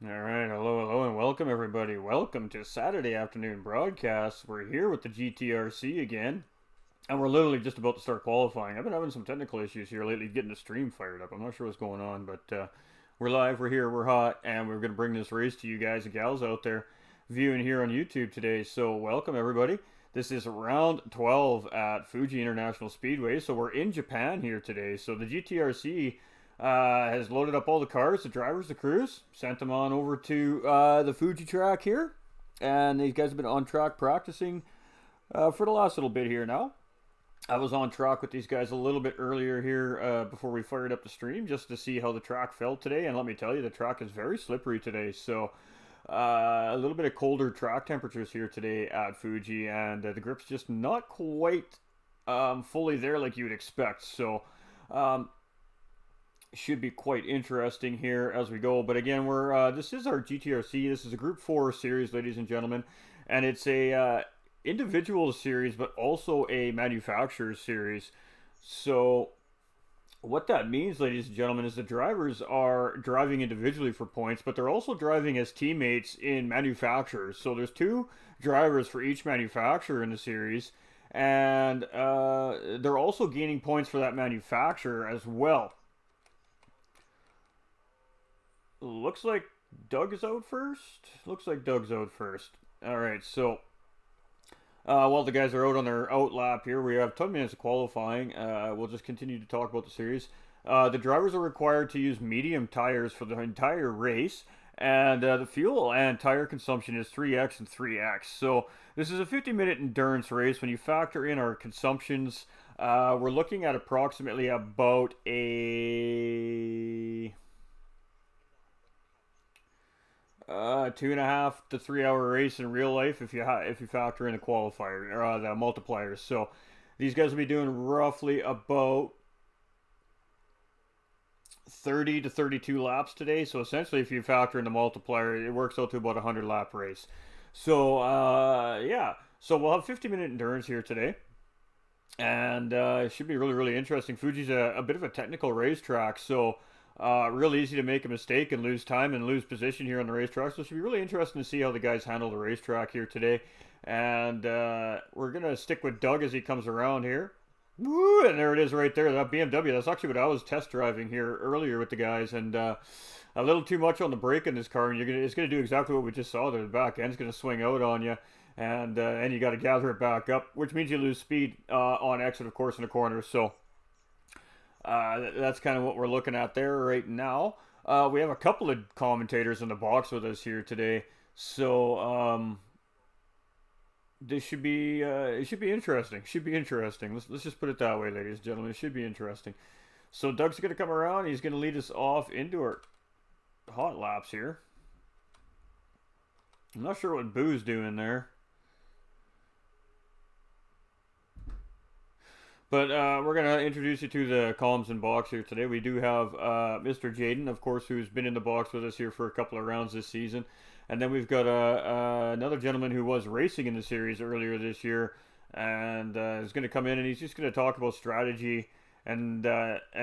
All right, hello, and welcome everybody. Welcome to Saturday afternoon broadcast. We're here with the GTRC again, and we're literally just about to start qualifying. I've been having some technical issues here lately getting the stream fired up. I'm not sure what's going on, but we're live, we're here, we're hot, and we're going to bring this race to you guys and gals out there viewing here on YouTube today. So welcome everybody. This is round 12 at Fuji International Speedway. So we're in Japan here today. So the GTRC has loaded up all the cars, the drivers, the crews, sent them on over to the Fuji track here. And these guys have been on track practicing for the last little bit here now. I was on track with these guys a little bit earlier here before we fired up the stream just to see how the track felt today. And let me tell you, the track is very slippery today. So a little bit of colder track temperatures here today at Fuji. And the grip's just not quite fully there like you would expect. So should be quite interesting here as we go. But again, we're this is our GTRC. This is a Group 4 series, ladies and gentlemen, and it's a individual series, but also a manufacturer series. So what that means, ladies and gentlemen, is the drivers are driving individually for points, but they're also driving as teammates in manufacturers. So there's two drivers for each manufacturer in the series, and they're also gaining points for that manufacturer as well. Looks like Doug is out first. Looks like Doug's out first. All right, so while the guys are out on their out lap here, we have 10 minutes of qualifying. We'll just continue to talk about the series. The drivers are required to use medium tires for the entire race, and the fuel and tire consumption is 3x and 3x. So this is a 50-minute endurance race. When you factor in our consumptions, we're looking at approximately about a 2.5 to 3 hour race in real life if you factor in the qualifier or the multipliers. So these guys will be doing roughly about 30 to 32 laps today. So essentially, if you factor in the multiplier, it works out to about a 100 lap race. So yeah, so we'll have 50-minute endurance here today, and it should be really interesting. Fuji's a bit of a technical racetrack, so real easy to make a mistake and lose time and lose position here on the racetrack. So it should be really interesting to see how the guys handle the racetrack here today. And we're going to stick with Doug as he comes around here. Woo, and there it is right there, that BMW. That's actually what I was test driving here earlier with the guys. And a little too much on the brake in this car, and it's going to do exactly what we just saw there. The back end's going to swing out on you, and you got to gather it back up, which means you lose speed on exit, of course, in the corners. So that's kind of what we're looking at there right now. We have a couple of commentators in the box with us here today, so this should be it should be interesting. Should be interesting. Let's just put it that way, ladies and gentlemen. It should be interesting. So Doug's going to come around. He's going to lead us off into our hot laps here. I'm not sure what Boo's doing there. But we're going to introduce you to the columns and box here today. We do have Mr. Jaden, of course, who's been in the box with us here for a couple of rounds this season. And then we've got another gentleman who was racing in the series earlier this year and is going to come in, and he's just going to talk about strategy and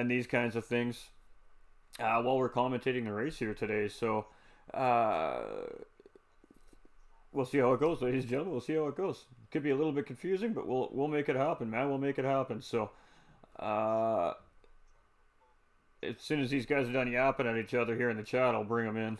these kinds of things while we're commentating the race here today. So we'll see how it goes, ladies and gentlemen. We'll see how it goes. Could be a little bit confusing, but we'll make it happen, man. We'll make it happen. So, as soon as these guys are done yapping at each other here in the chat, I'll bring them in.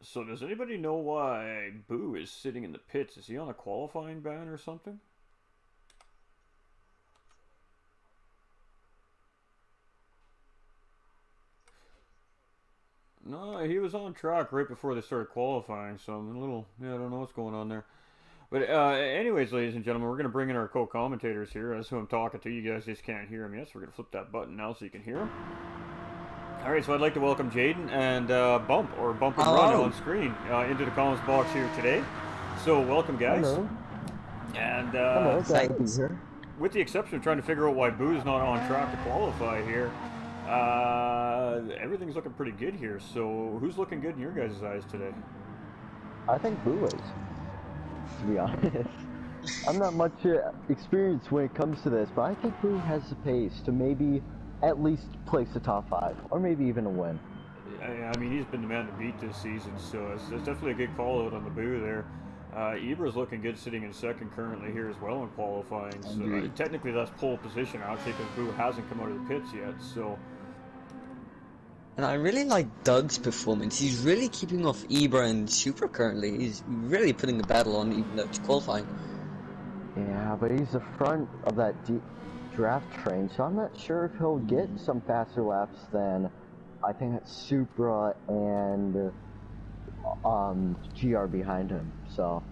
So does anybody know why Boo is sitting in the pits? Is he on a qualifying ban or something? No, he was on track right before they started qualifying, so I'm a little, I don't know what's going on there. But anyways, ladies and gentlemen, we're going to bring in our co-commentators here. That's who I'm talking to. You guys just can't hear them yet, so we're going to flip that button now so you can hear them. All right, so I'd like to welcome Jaden and Bump and Run Hello. on screen into the comments box here today. So welcome, guys. Hello. And Hello, glad to be Thanks. here. with the exception of trying to figure out why Boo's not on track to qualify here, everything's looking pretty good here. So who's looking good in your guys' eyes today? I think Boo is, to be honest. I'm not much experienced when it comes to this, but I think Boo has the pace to maybe at least place the top 5, or maybe even a win. I mean, he's been the man to beat this season, so it's definitely a good call out on the Boo there. Ibra's looking good sitting in second currently here as well in qualifying. So Agreed. technically that's pole position actually because Boo hasn't come out of the pits yet. So And I really like Doug's performance. He's really keeping off Ibra and Super currently. He's really putting the battle on, even though it's qualifying. Yeah, but he's the front of that draft train, so I'm not sure if he'll get some faster laps than I think it's Supra and GR behind him. So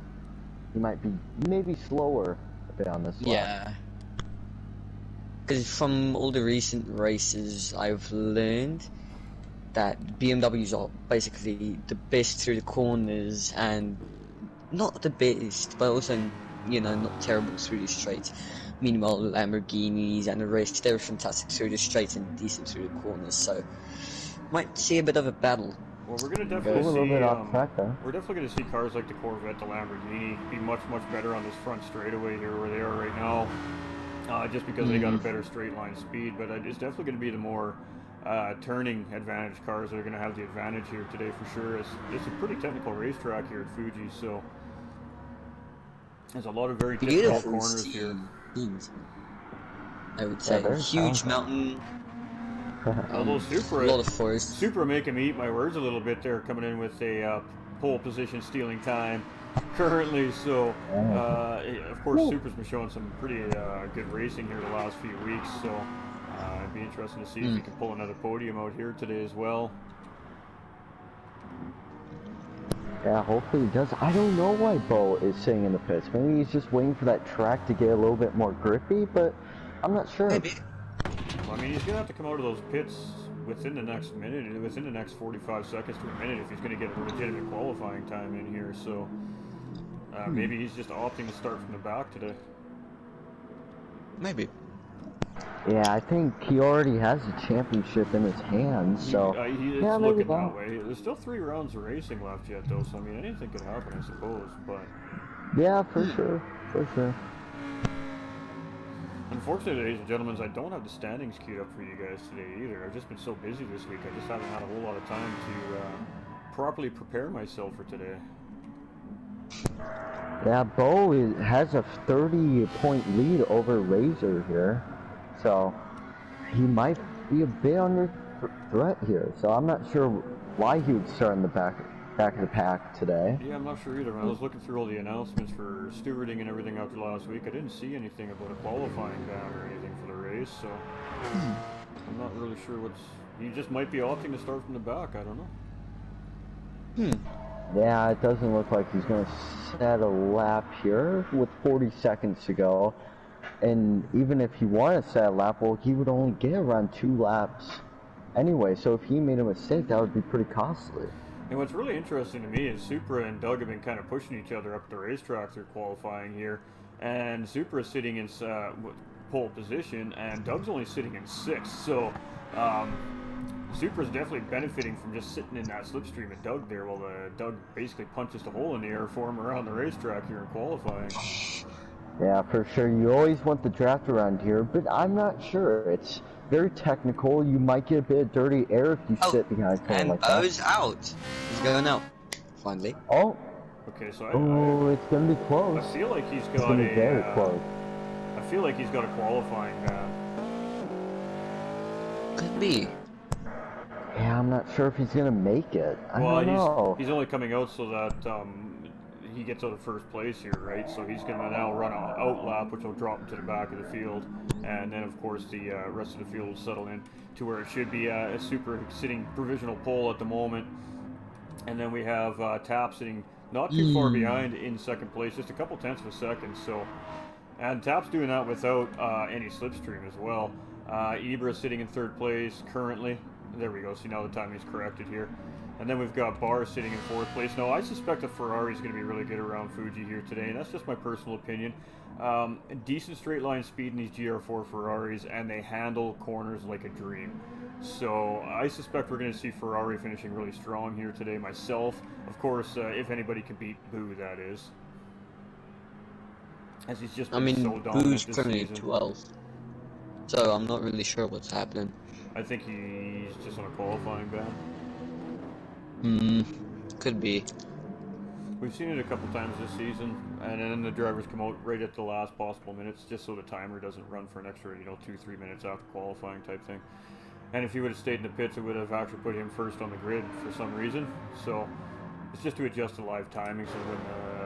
he might be maybe slower a bit on this lap. Yeah. Because from all the recent races, I've learned that BMWs are basically the best through the corners, and not the best, but also, you know, not terrible through the straights. Meanwhile, Lamborghinis and the rest, they're fantastic through the straights and decent through the corners, so might see a bit of a battle. well, we're gonna Go a definitely little see bit off track there. we're definitely gonna see cars like the Corvette, the Lamborghini be much better on this front straightaway here where they are right now. Just because they got a better straight line speed, but it's definitely going to be the more turning advantage cars that are going to have the advantage here today for sure. It's a pretty technical racetrack here at Fuji, so there's a lot of very difficult Beautiful corners here. scenes, I would say. very Huge talented. mountain, Although a lot of forest. Supra making me eat my words a little bit there, coming in with a pole position stealing time currently. So of course Supra's been showing some pretty good racing here the last few weeks. So it'd be interesting to see if he can pull another podium out here today as well. Yeah, hopefully he does. I don't know why Bo is sitting in the pits. Maybe he's just waiting for that track to get a little bit more grippy, but I'm not sure. Maybe. Well, I mean, he's gonna have to come out of those pits within the next minute, within the next 45 seconds to a minute, if he's gonna get a legitimate qualifying time in here. So maybe he's just opting to start from the back today. Maybe. Yeah, I think he already has the championship in his hands, so He is yeah, maybe looking not. that way. There's still 3 rounds of racing left yet, though. So I mean, anything could happen, I suppose. But Yeah, for sure, for sure. unfortunately, ladies and gentlemen, I don't have the standings queued up for you guys today either. I've just been so busy this week. I just haven't had a whole lot of time to properly prepare myself for today. Yeah, Bo has a 30-point lead over Razor here, so he might be a bit under threat here. So I'm not sure why he would start in the back of the pack today. Yeah, I'm not sure either. When I was looking through all the announcements for stewarding and everything after last week, I didn't see anything about a qualifying ban or anything for the race, so I'm not really sure what's... He just might be opting to start from the back, I don't know. Yeah, it doesn't look like he's going to set a lap here with 40 seconds to go. And even if he wanted to set a lap, well, he would only get around 2 laps anyway. So if he made a mistake, that would be pretty costly. And what's really interesting to me is Supra and Doug have been kind of pushing each other up the racetrack through qualifying here. And Supra is sitting in pole position, and Doug's only sitting in 6th. So Supra's definitely benefiting from just sitting in that slipstream of Doug there, while Doug basically punches the hole in the air for him around the racetrack here in qualifying. Yeah, for sure. You always want the draft around here, but I'm not sure. It's very technical. You might get a bit of dirty air if you sit behind someone And like that. Bo's out. He's going out. Finally. Oh, Okay, so it's gonna be close. I feel like he's It's got gonna be very a. close. I feel like he's got a qualifying ban. Could be. Yeah, I'm not sure if he's gonna make it. I don't know. He's only coming out so that he gets out of first place here, right? So he's going to now run an out lap, which will drop him to the back of the field, and then of course the rest of the field will settle in to where it should be a Super sitting provisional pole at the moment, and then we have Tap sitting not too far behind in second place, just a couple tenths of a second. So, and Tap's doing that without any slipstream as well. Ibra sitting in third place currently. There we go. See, now the timing's corrected here. And then we've got Barr sitting in 4th place. Now, I suspect that Ferrari's going to be really good around Fuji here today, and that's just my personal opinion. Decent straight line speed in these GR4 Ferraris, and they handle corners like a dream. So I suspect we're going to see Ferrari finishing really strong here today myself. Of course, if anybody can beat Boo, that is. As he's just been so dominant Boo's this currently season. 12th, so I'm not really sure what's happening. I think he's just on a qualifying ban. Could be. We've seen it a couple times this season, and then the drivers come out right at the last possible minutes, just so the timer doesn't run for an extra, 2-3 minutes after qualifying type thing. And if he would have stayed in the pits, it would have actually put him first on the grid for some reason. So it's just to adjust the live timing, so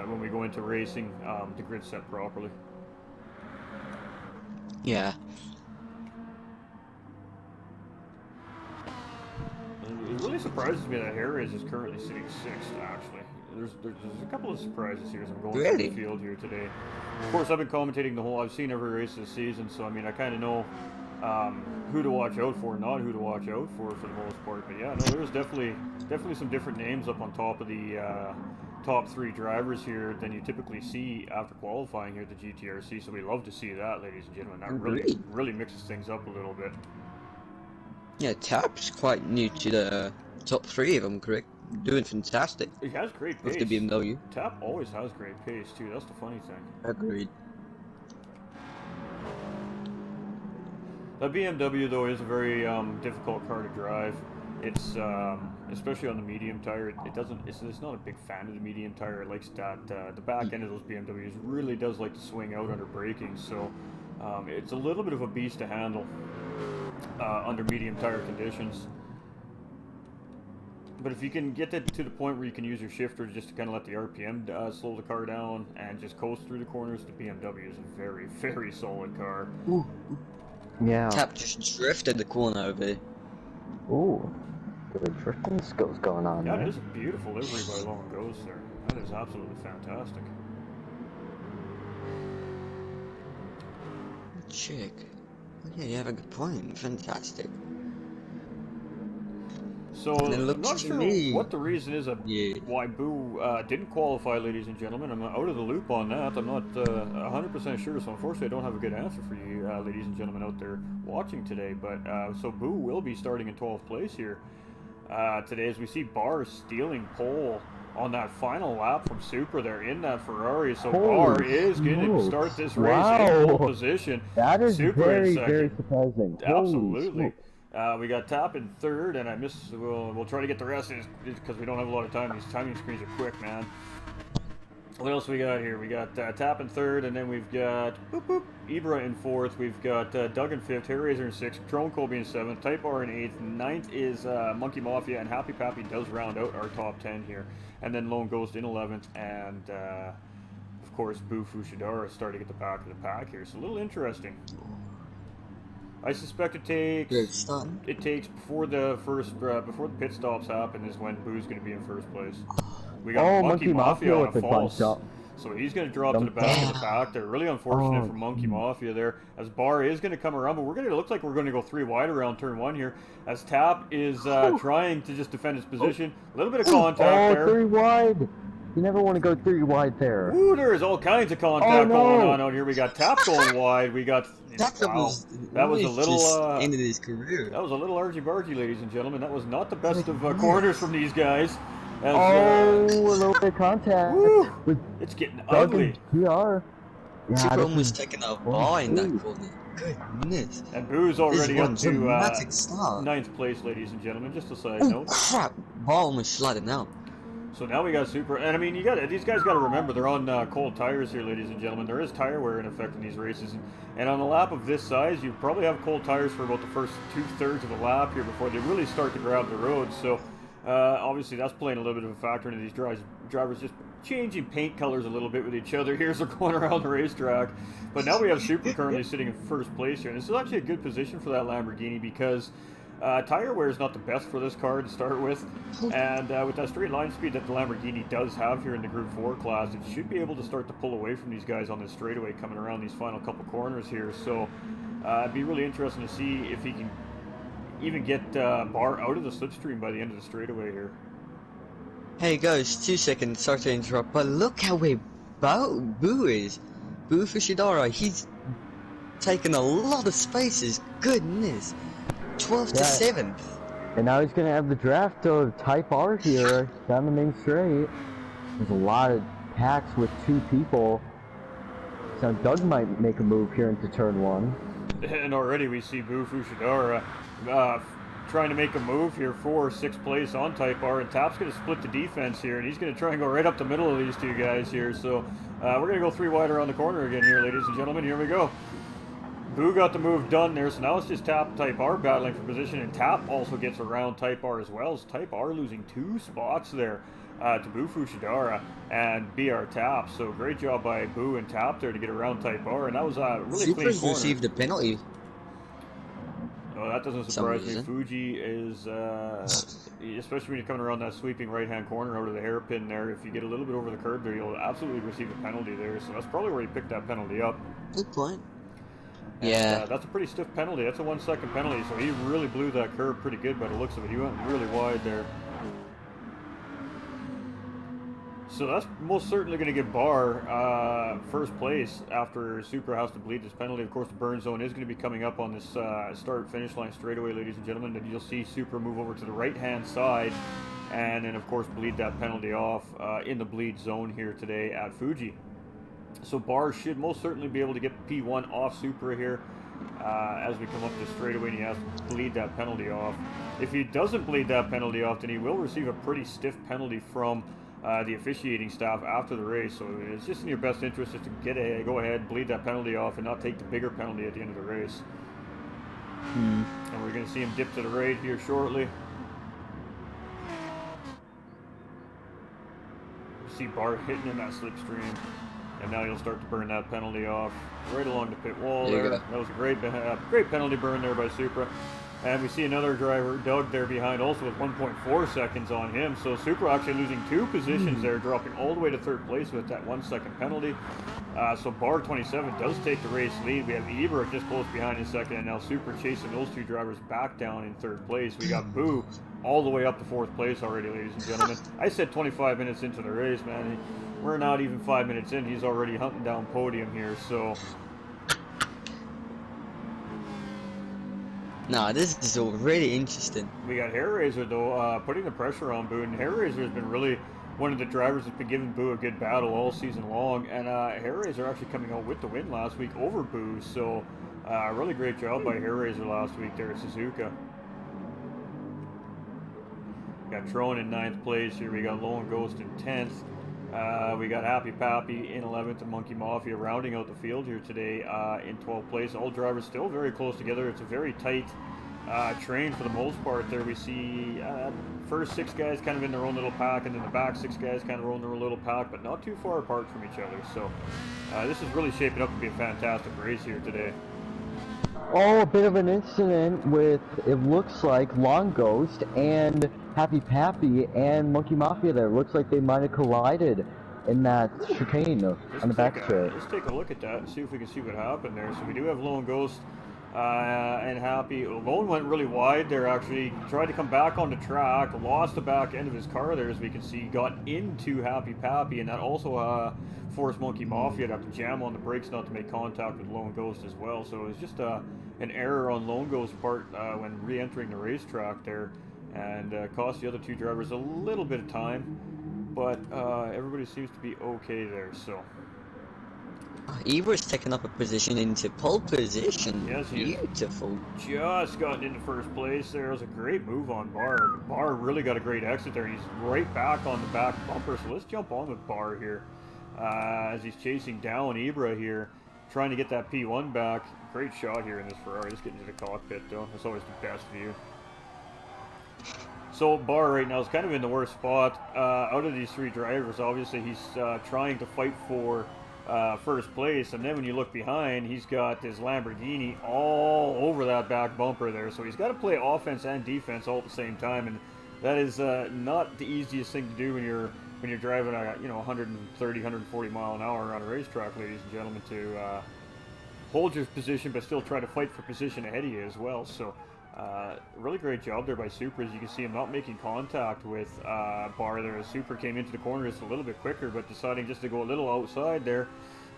when we go into racing, the grid's set properly. Yeah. It really surprises me that Harris is currently sitting 6th, actually. There's a couple of surprises here as I'm going through the field here today. Of course, I've been commentating the whole. I've seen every race this season, so I mean, I kind of know who to watch out for, not who to watch out for the most part. But yeah, no, there's definitely some different names up on top of the top 3 drivers here than you typically see after qualifying here at the GTRC. So we love to see that, ladies and gentlemen. That really mixes things up a little bit. Yeah, Tap's quite new to the top 3, if I'm correct. Doing fantastic. He has great pace. With the BMW. Tap always has great pace too. That's the funny thing. Agreed. That BMW though is a very difficult car to drive. It's especially on the medium tire. It's not a big fan of the medium tire. It likes that the back end of those BMWs really does like to swing out under braking. So it's a little bit of a beast to handle under medium tire conditions. But if you can get to the point where you can use your shifter just to kind of let the RPM slow the car down and just coast through the corners, the BMW is a very, very solid car. Ooh. Yeah. Tap just drifted the corner over there. Ooh. Good drifting skills going on Yeah, there. it is a beautiful livery by Long Goes there. That is absolutely fantastic. Chick. Yeah, you have a good point. Fantastic. So, And it I'm looks not to sure me- what the reason is why Boo didn't qualify, ladies and gentlemen. I'm out of the loop on that. I'm not 100% sure, so unfortunately I don't have a good answer for you, ladies and gentlemen out there watching today. But so Boo will be starting in 12th place here today as we see Barr stealing pole on that final lap from Supra there in that Ferrari. So Holy Barr is going to smokes. start this race Wow. in pole position. That is Supra in very, second. very surprising. Holy Absolutely. smokes. We got Tap in 3rd, and I missed. We'll try to get the rest because we don't have a lot of time. These timing screens are quick, man. What else we got here? We got Tap in 3rd, and then we've got Ibra in 4th. We've got Doug in 5th, Hairraiser in 6th, Drone Colby in 7th, Type R in 8th. 9th is Monkey Mafia, and Happy Pappy does round out our top 10 here. And then Lone Ghost in 11th, and of course Boo Fushidara is starting at the back of the pack here. So a little interesting. I suspect it takes before the pit stops happen is when Boo's going to be in 1st place. We got Monkey Mafia on a false, so he's going to drop to the back of the pack. They're really unfortunate for Monkey Mafia there, as Barr is going to come around, but looks like we're going to go 3 wide around turn 1 here, as Tap is trying to just defend his position. A little bit of contact there. 3 wide. You never want to go 3 wide there. Ooh, there's all kinds of contact going on out here. We got Tap going wide. We got that was a little end of his career. That was a little argy-bargy, ladies and gentlemen. That was not the best of corners from these guys. As, a little bit of contact. With it's getting Doug ugly. and TR. Super almost taking a ball in that corner. Goodness. And Boo's already up to dramatic start. 9th place, ladies and gentlemen. Just a side Oh note. crap! Ball almost sliding out. So now we got Super, and I mean, these guys got to remember they're on cold tires here, ladies and gentlemen. There is tire wear in effect in these races, and on a lap of this size, you probably have cold tires for about the first 2/3 of the lap here before they really start to grab the road. So obviously that's playing a little bit of a factor into these drivers just changing paint colors a little bit with each other here as they're going around the racetrack. But now we have Super currently sitting in 1st place here, and this is actually a good position for that Lamborghini because tire wear is not the best for this car to start with, and with that straight line speed that the Lamborghini does have here in the Group 4 class, it should be able to start to pull away from these guys on this straightaway coming around these final couple corners here. So it'd be really interesting to see if he can even get Barr out of the slipstream by the end of the straightaway here. Hey guys, 2 seconds, sorry to interrupt, but look how where Boo is. Boo Fushidara, he's taken a lot of spaces, goodness. 12th to 7th. And now he's going to have the draft of Type R here down the main straight. There's a lot of packs with 2 people. So Doug might make a move here into turn 1. And already we see Boo Fushidara trying to make a move here for 6th place on Type R, and Tap's going to split the defense here, and he's going to try and go right up the middle of these 2 guys here. So we're going to go 3 wide around the corner again here, ladies and gentlemen. Here we go. Boo got the move done there, so now it's just Tap Type R battling for position, and Tap also gets around Type R as well. So Type R losing 2 spots there to Boo Fushidara and BR Tap. So great job by Boo and Tap there to get around Type R, and that was a really clean corner. Received a penalty. Oh, that doesn't surprise me. Fuji is, especially when you're coming around that sweeping right-hand corner out of the hairpin there, if you get a little bit over the curb there, you'll absolutely receive a penalty there. So that's probably where he picked that penalty up. Good point. And, yeah. That's a pretty stiff penalty. That's a 1-second penalty, so he really blew that curb pretty good by the looks of it. He went really wide there. So that's most certainly going to give Barr first place after Supra has to bleed this penalty. Of course, the burn zone is going to be coming up on this start-finish line straightaway, ladies and gentlemen. And you'll see Supra move over to the right-hand side and then, of course, bleed that penalty off in the bleed zone here today at Fuji. So Barr should most certainly be able to get P1 off Supra here as we come up the straightaway, and he has to bleed that penalty off. If he doesn't bleed that penalty off, then he will receive a pretty stiff penalty from the officiating staff after the race. So it's just in your best interest just to go ahead, bleed that penalty off, and not take the bigger penalty at the end of the race. And we're going to see him dip to the right here shortly. See Barr hitting in that slipstream, and now he'll start to burn that penalty off right along the pit wall there. That was a great penalty burn there by Supra. And we see another driver, Doug, there behind, also with 1.4 seconds on him. So Supra actually losing 2 positions there, dropping all the way to 3rd place with that 1-second penalty. So Barr 27 does take the race lead. We have Ibra just close behind in 2nd, and now Supra chasing those 2 drivers back down in 3rd place. We got Boo all the way up to 4th place already, ladies and gentlemen. I said 25 minutes into the race, man. We're not even 5 minutes in. He's already hunting down podium here, so... Nah, this is already interesting. We got Hair Razor, though, putting the pressure on Boo, and Hair Razor has been really one of the drivers that's been giving Boo a good battle all season long, and Hair Razor actually coming out with the win last week over Boo, so really great job by Hair Razor last week there at Suzuka. Got Tron in 9th place here, we got Lone Ghost in 10th. We got Happy Pappy in 11th, and Monkey Mafia rounding out the field here today in 12th place. All drivers still very close together. It's a very tight train for the most part there. We see first 6 guys kind of in their own little pack, and then the back 6 guys kind of in their own little pack, but not too far apart from each other. So this is really shaping up to be a fantastic race here today. Oh, a bit of an incident with, it looks like, Long Ghost and Happy Pappy and Monkey Mafia there. Looks like they might have collided in that chicane on the back straight. Let's take a look at that and see if we can see what happened there. So we do have Lone Ghost and Happy. Lone went really wide there, actually. Tried to come back on the track, lost the back end of his car there, as we can see. Got into Happy Pappy, and that also forced Monkey Mafia to have to jam on the brakes not to make contact with Lone Ghost as well. So it was just an error on Lone Ghost's part when re-entering the racetrack there, and cost the other 2 drivers a little bit of time, but everybody seems to be okay there. So Ibra's taken up a position into pole position. Yes, he beautiful. Just gotten into 1st place there. It was a great move on Barr. Barr really got a great exit there. He's right back on the back bumper, so let's jump on with Barr here as he's chasing down Ibra here, trying to get that P1 back. Great shot here in this Ferrari. Let's get into the cockpit though. That's always the best view. So Barr right now is kind of in the worst spot out of these 3 drivers. Obviously he's trying to fight for 1st place, and then when you look behind, he's got his Lamborghini all over that back bumper there. So he's got to play offense and defense all at the same time, and that is not the easiest thing to do when you're driving at 130, 140 mile an hour on a racetrack, ladies and gentlemen, to hold your position but still try to fight for position ahead of you as well. So Really great job there by Super. As you can see him not making contact with Bar there. As Super came into the corner just a little bit quicker, but deciding just to go a little outside there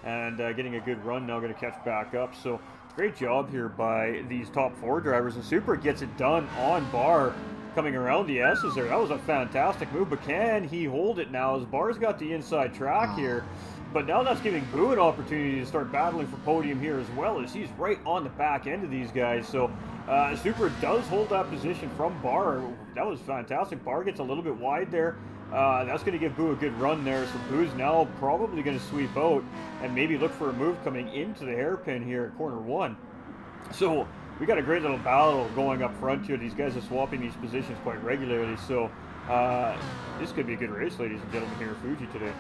and getting a good run. Now going to catch back up. So great job here by these top 4 drivers. And Super gets it done on Bar coming around the S's there. That was a fantastic move, but can he hold it now as Bar's got the inside track here? But now that's giving Boo an opportunity to start battling for podium here as well, as he's right on the back end of these guys. So Super does hold that position from Bar. That was fantastic. Bar gets a little bit wide there. That's going to give Boo a good run there. So Boo's now probably going to sweep out and maybe look for a move coming into the hairpin here at corner 1. So we got a great little battle going up front here. These guys are swapping these positions quite regularly. So this could be a good race, ladies and gentlemen, here at Fuji today.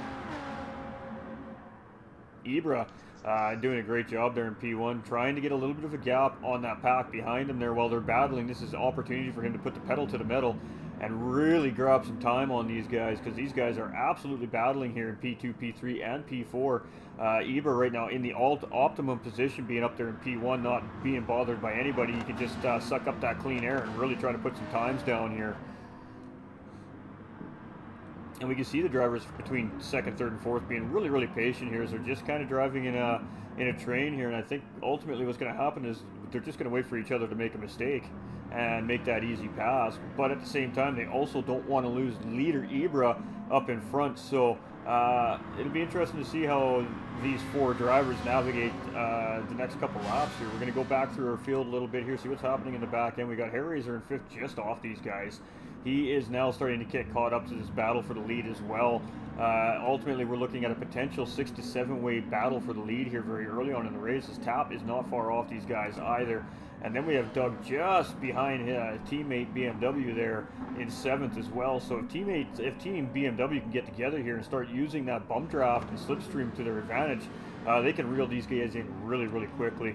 Ibra doing a great job there in P1, trying to get a little bit of a gap on that pack behind him there while they're battling. This is an opportunity for him to put the pedal to the metal and really grab some time on these guys, because these guys are absolutely battling here in P2, P3, and P4. Ibra right now in the optimum position, being up there in P1, not being bothered by anybody. You can just suck up that clean air and really try to put some times down here. And we can see the drivers between 2nd, 3rd, and 4th being really, really patient here as they're just kind of driving in a train here. And I think ultimately what's going to happen is they're just going to wait for each other to make a mistake and make that easy pass. But at the same time, they also don't want to lose leader Ibra up in front. So it'll be interesting to see how these 4 drivers navigate the next couple laps here. We're going to go back through our field a little bit here, see what's happening in the back end. We got Hairraiser in 5th, just off these guys. He is now starting to get caught up to this battle for the lead as well. Ultimately, we're looking at a potential 6 to 7 way battle for the lead here very early on in the race. His Tap is not far off these guys either. And then we have Doug just behind his teammate BMW there in 7th as well. So if Team BMW can get together here and start using that bump draft and slipstream to their advantage, they can reel these guys in really, really quickly.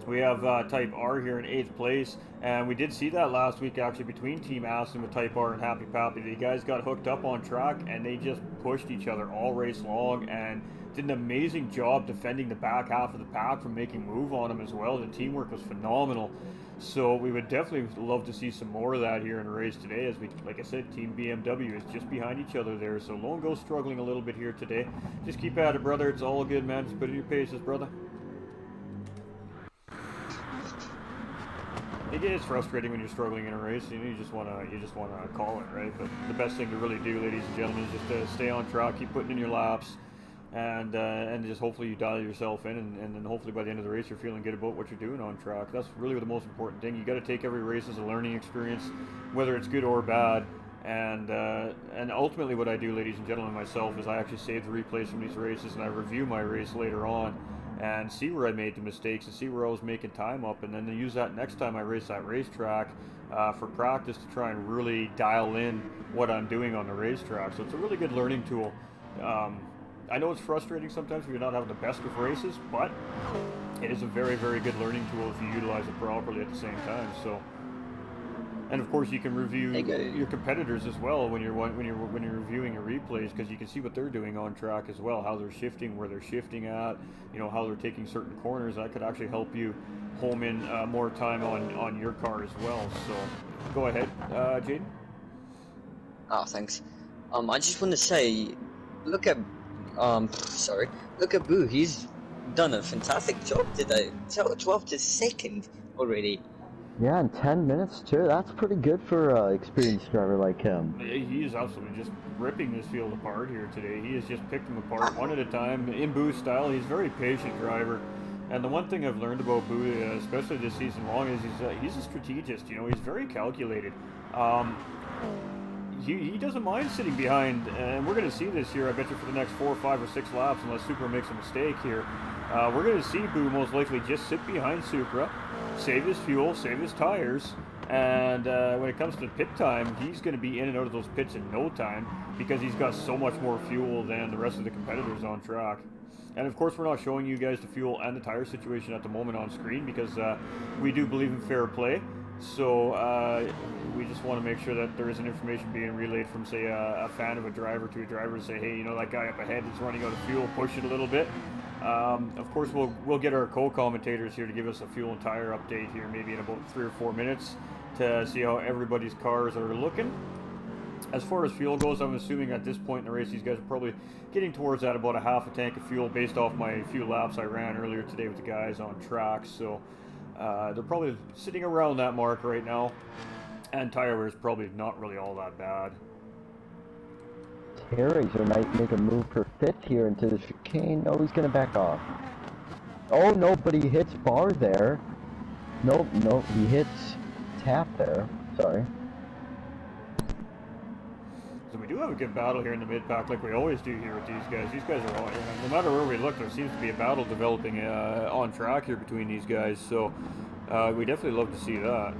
We have Type R here in 8th place, and we did see that last week actually between Team Aston with Type R and Happy Pappy. The guys got hooked up on track and they just pushed each other all race long and did an amazing job defending the back half of the pack from making move on them as well. The teamwork was phenomenal. So we would definitely love to see some more of that here in the race today, as we, like I said, Team BMW is just behind each other there. So Lone Ghost struggling a little bit here today. Just keep at it, brother. It's all good, man. Just put in your paces, brother. It is frustrating when you're struggling in a race. You just want to call it, right? But the best thing to really do, ladies and gentlemen, is just to stay on track, keep putting in your laps, and just hopefully you dial yourself in, and then hopefully by the end of the race you're feeling good about what you're doing on track. That's really the most important thing. You got to take every race as a learning experience, whether it's good or bad. And ultimately what I do, ladies and gentlemen, myself, is I actually save the replays from these races and I review my race later on and see where I made the mistakes and see where I was making time up, and then use that next time I race that racetrack for practice to try and really dial in what I'm doing on the racetrack. So it's a really good learning tool. I know it's frustrating sometimes if you're not having the best of races, but it is a very, very good learning tool if you utilize it properly at the same time. So, and of course, you can review your competitors as well when you're reviewing your replays, because you can see what they're doing on track as well, how they're shifting, where they're shifting at, how they're taking certain corners. That could actually help you home in more time on your car as well. So, go ahead, Jaden. Oh, thanks. I just want to say, look at Boo. He's done a fantastic job today. 12th to 2nd already. Yeah, in 10 minutes too. That's pretty good for an experienced driver like him. He is absolutely just ripping this field apart here today. He has just picked them apart one at a time in Boo style. He's a very patient driver. And the one thing I've learned about Boo, especially this season long, is he's a strategist. He's very calculated. He doesn't mind sitting behind, and we're going to see this here, I bet you, for the next 4, 5, or 6 laps, unless Supra makes a mistake here. We're going to see Boo most likely just sit behind Supra, save his fuel, save his tires, and when it comes to pit time, he's going to be in and out of those pits in no time, because he's got so much more fuel than the rest of the competitors on track. And of course, we're not showing you guys the fuel and the tire situation at the moment on screen, because we do believe in fair play. So we just want to make sure that there isn't information being relayed from, say, a fan of a driver to a driver to say, hey, that guy up ahead is running out of fuel, push it a little bit. Of course, we'll get our co-commentators here to give us a fuel and tire update here, maybe in about 3 or 4 minutes. to see how everybody's cars are looking. As far as fuel goes, I'm assuming at this point in the race, these guys are probably getting towards that about a half a tank of fuel based off my few laps I ran earlier today with the guys on track. So they're probably sitting around that mark right now. And tire wear is probably not really all that bad. Terry's might make a move for fifth here into the chicane. No, he's going to back off. Oh, no, but he hits bar there. Nope, he hits tap there. Sorry. So we do have a good battle here in the mid-pack like we always do here with these guys. These guys are all, no matter where we look, there seems to be a battle developing on track here between these guys. So we definitely love to see that.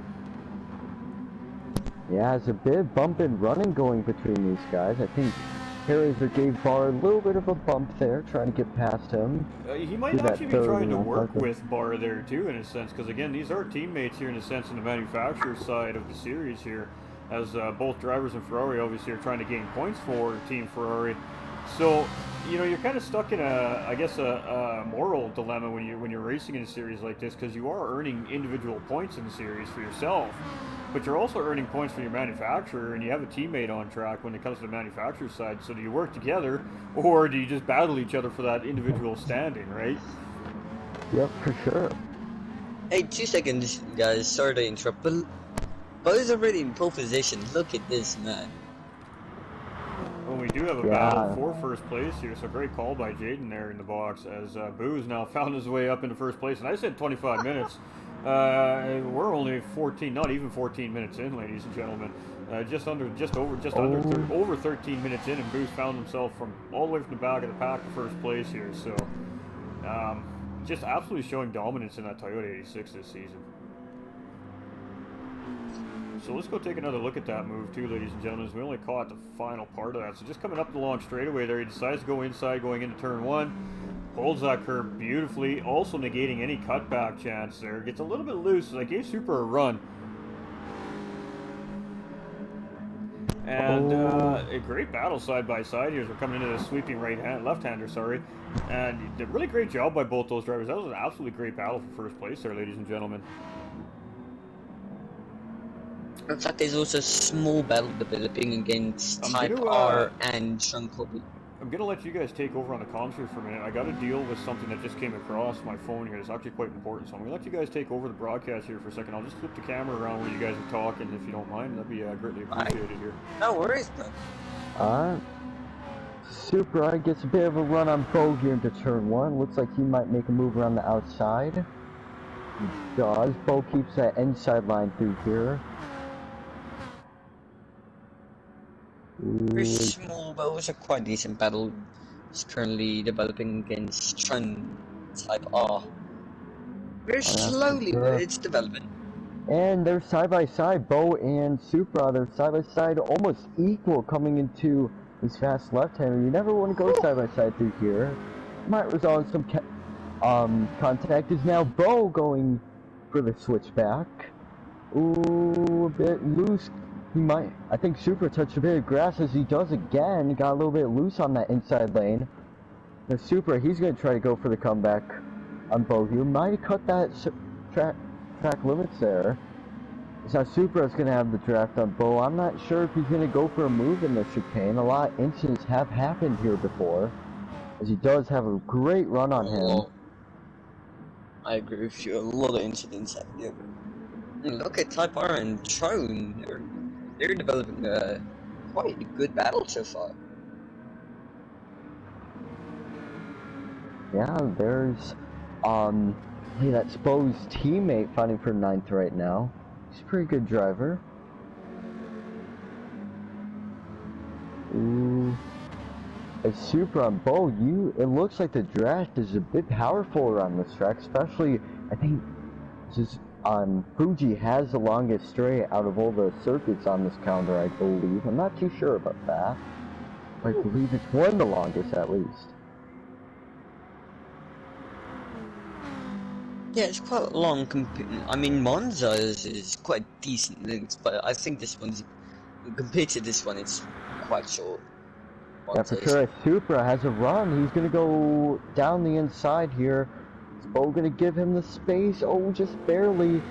Yeah, it's a bit of bump and running going between these guys. I think Harriser gave Barr a little bit of a bump there, trying to get past him. He might actually be trying to work with Barr there too, in a sense, because again, these are teammates here in a sense in the manufacturer side of the series here, as both drivers in Ferrari obviously are trying to gain points for Team Ferrari. So, you know, you're kind of stuck in a moral dilemma when you're racing in a series like this, because you are earning individual points in the series for yourself, but you're also earning points for your manufacturer, and you have a teammate on track when it comes to the manufacturer side. So do you work together, or do you just battle each other for that individual standing, right? Yep, for sure. Hey, 2 seconds, guys. Sorry to interrupt, but Bo's already in pole position. Look at this, man. Well, we do have a battle for first place here, so great call by Jaden there in the box, as Boo's now found his way up into first place, and I said 25 minutes. We're only 14, not even 14 minutes in, ladies and gentlemen. Over 13 minutes in, and Boo's found himself from all the way from the back of the pack to first place here. So, just absolutely showing dominance in that Toyota 86 this season. So let's go take another look at that move too, ladies and gentlemen, as we only caught the final part of that. So just coming up the long straightaway there, he decides to go inside going into turn one. Holds that curve beautifully, also negating any cutback chance there. Gets a little bit loose, so I gave Super a run. And a great battle side by side here as we're coming into the sweeping left-hander, sorry. And a really great job by both those drivers. That was an absolutely great battle for first place there, ladies and gentlemen. In fact, there's also a small battle developing against Type R and Sean Colby. I'm going to let you guys take over on the comms here for a minute. I got to deal with something that just came across my phone here. It's actually quite important, so I'm going to let you guys take over the broadcast here for a second. I'll just flip the camera around where you guys are talking, if you don't mind. That'd be greatly appreciated here. No worries, bro. Super gets a bit of a run on Bo here into turn one. Looks like he might make a move around the outside. He does. Bo keeps that inside line through here. Very small, but also quite decent battle. Is currently developing against Trun Type R. Very slowly, but it's developing. And they're side by side. Bo and Supra, they're side by side, almost equal coming into this fast left-hander. You never want to go side by side through here. Might result in some contact. Is now Bo going for the switchback? Ooh, a bit loose. He might. I think Super touched a bit of grass as he does again. He got a little bit loose on that inside lane. The Super, he's going to try to go for the comeback on Bo here. Might have cut that track limits there. So Supra is going to have the draft on Bo. I'm not sure if he's going to go for a move in the chicane. A lot of incidents have happened here before, as he does have a great run on him. I agree with you. A lot of incidents happen here. Look at Type R and Trone. They're developing quite a good battle so far. Yeah, there's hey, that's Bo's teammate fighting for 9th right now. He's a pretty good driver. Ooh. A Super on Bo, it looks like the draft is a bit powerful around this track, especially I think just Fuji has the longest straight out of all the circuits on this calendar, I believe. I'm not too sure about that. I believe it's one of the longest at least. Yeah, it's quite long. I mean, Monza is quite decent length, but I think this one's, compared to this one, it's quite short. Monza yeah, for sure. Supra has a run. He's gonna go down the inside here. Is Bo gonna give him the space? Oh, just barely.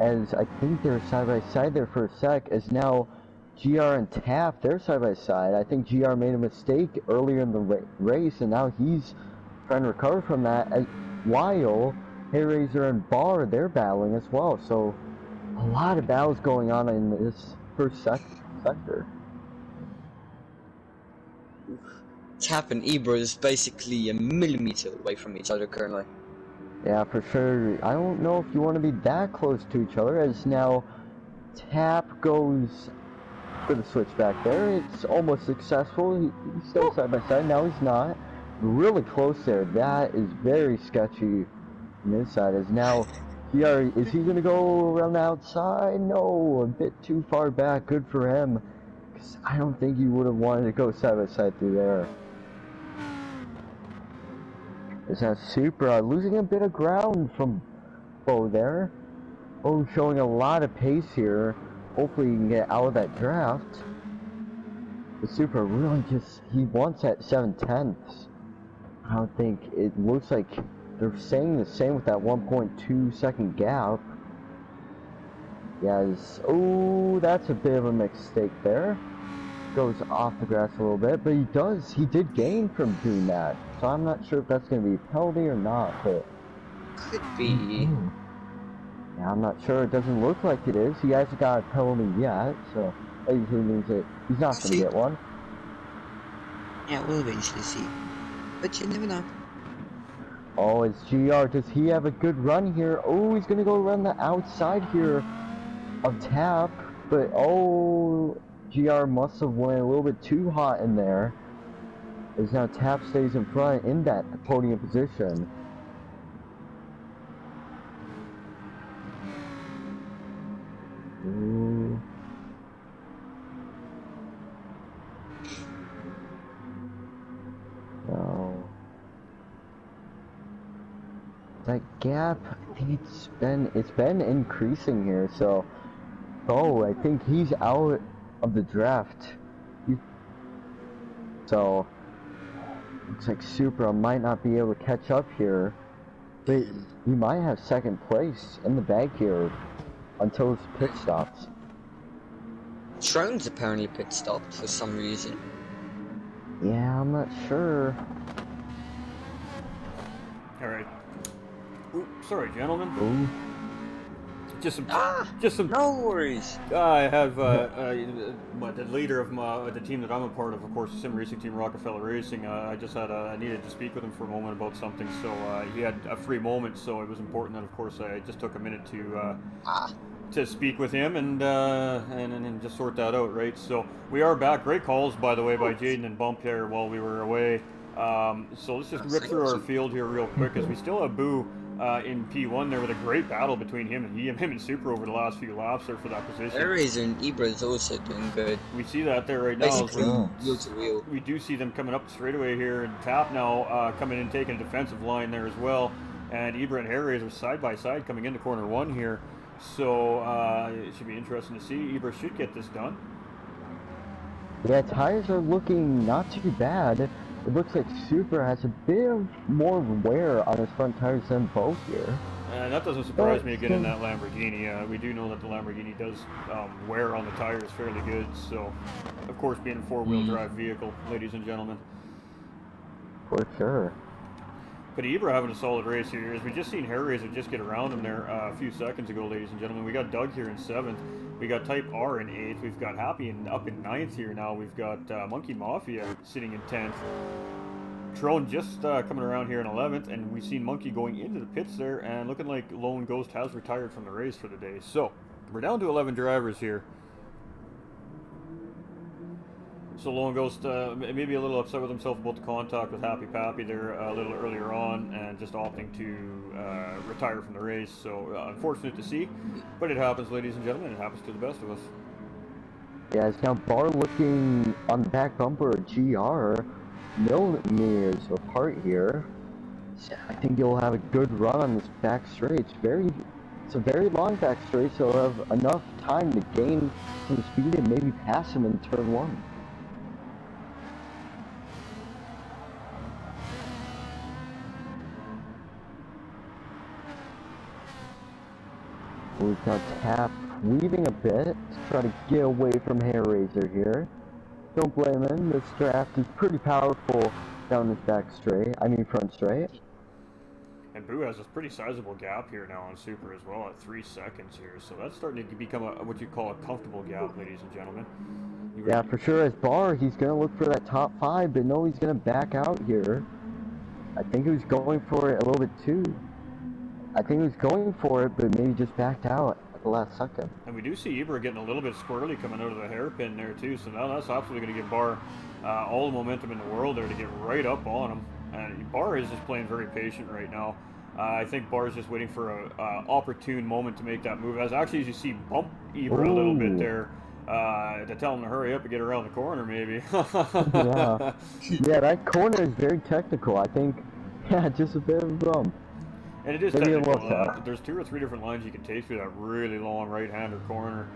as I think they're side by side there for a sec, as now GR and Taft, they're side by side. I think GR made a mistake earlier in the race, and now he's trying to recover from that, while Hayraiser and Barr, they're battling as well. So a lot of battles going on in this first sector. Tap and Ibra is basically a millimeter away from each other currently. Yeah, for sure. I don't know if you want to be that close to each other, as now Tap goes for the switch back there. It's almost successful. He's still side by side. Now he's not. Really close there. That is very sketchy on his side. As now, is he going to go around the outside? No, a bit too far back. Good for him. 'Cause I don't think he would have wanted to go side by side through there. Is that Supra losing a bit of ground from Bo there? Bo showing a lot of pace here. Hopefully he can get out of that draft. The Supra really he wants that 7/10. I don't think it looks like they're saying the same with that 1.2 second gap. Yes. Oh, that's a bit of a mistake there. Goes off the grass a little bit, but he did gain from doing that. So I'm not sure if that's going to be a penalty or not, but Could be. yeah, I'm not sure. It doesn't look like it is. He hasn't got a penalty yet, so that usually means that he's not going to get one. Yeah, we'll eventually see. But you never know. Oh, it's GR. Does he have a good run here? Oh, he's going to go around the outside here of Tap, but oh, GR must have went a little bit too hot in there. As now Tap stays in front in that podium position. Ooh. No. That gap, I think it's been increasing here, so I think he's out of the draft. So looks like Supra might not be able to catch up here, but he might have second place in the bag here until his pit stops. Trone's apparently pit stopped for some reason. Yeah, I'm not sure. All right. Ooh, sorry, gentlemen. Ooh. Just some. No worries. I have the leader of the team that I'm a part of course, the sim racing team, Rockefeller Racing. I just had I needed to speak with him for a moment about something, so he had a free moment, so it was important that, of course, I just took a minute to speak with him and just sort that out, right? So we are back. Great calls, by the way, by Jaden and Bump here while we were away. So let's just rip through our field here real quick, as we still have Boo in P1 there with a great battle between him and Super over the last few laps there for that position. Hayraiser and Ibra is also doing good. We see that there right now. Basically, wheel to wheel. We do see them coming up the straightaway here, and Tap now coming in, taking a defensive line there as well. And Ibra and Hayraiser side by side coming into corner one here. So it should be interesting to see. Ibra should get this done. Yeah, tires are looking not too bad. It looks like Super has a bit of more wear on his front tires than both here. And that doesn't surprise me again in that Lamborghini. We do know that the Lamborghini does wear on the tires fairly good. So, of course, being a four-wheel drive vehicle, ladies and gentlemen. For sure. But Ibra having a solid race here, as we just seen Hayraiser just get around him there a few seconds ago, ladies and gentlemen. We got Doug here in 7th. We got Type R in 8th. We've got Happy up in 9th here now. We've got Monkey Mafia sitting in 10th. Trone just coming around here in 11th. And we've seen Monkey going into the pits there, and looking like Lone Ghost has retired from the race for the day. So, we're down to 11 drivers here. So Lone Ghost maybe a little upset with himself about the contact with Happy Pappy there a little earlier on, and just opting to retire from the race. So unfortunate to see, but it happens, ladies and gentlemen. It happens to the best of us. Yeah, it's now Barr looking on the back bumper of GR, millimeters apart here. So I think he'll have a good run on this back straight. It's a very long back straight, so he'll have enough time to gain some speed and maybe pass him in turn 1. Who's now tap weaving a bit to try to get away from Hair Razor here. Don't blame him. This draft is pretty powerful down this back straight. I mean front straight. And Boo has a pretty sizable gap here now on Super as well at 3 seconds here. So that's starting to become what you call a comfortable gap, ladies and gentlemen. Yeah, for sure. As Bar, he's going to look for that top 5, but no, he's going to back out here. I think he was going for it a little bit too. I think he was going for it, but maybe just backed out at the last second. And we do see Ibra getting a little bit squirrely coming out of the hairpin there too. So now that's absolutely going to give Bar all the momentum in the world there to get right up on him. And Bar is just playing very patient right now. I think Bar is just waiting for a opportune moment to make that move. As you see, bump Ibra a little bit there to tell him to hurry up and get around the corner, maybe. Yeah. Yeah, that corner is very technical. I think, yeah, just a bit of a bump. And it is technical. There's 2 or 3 different lines you can take through that really long right-hander corner.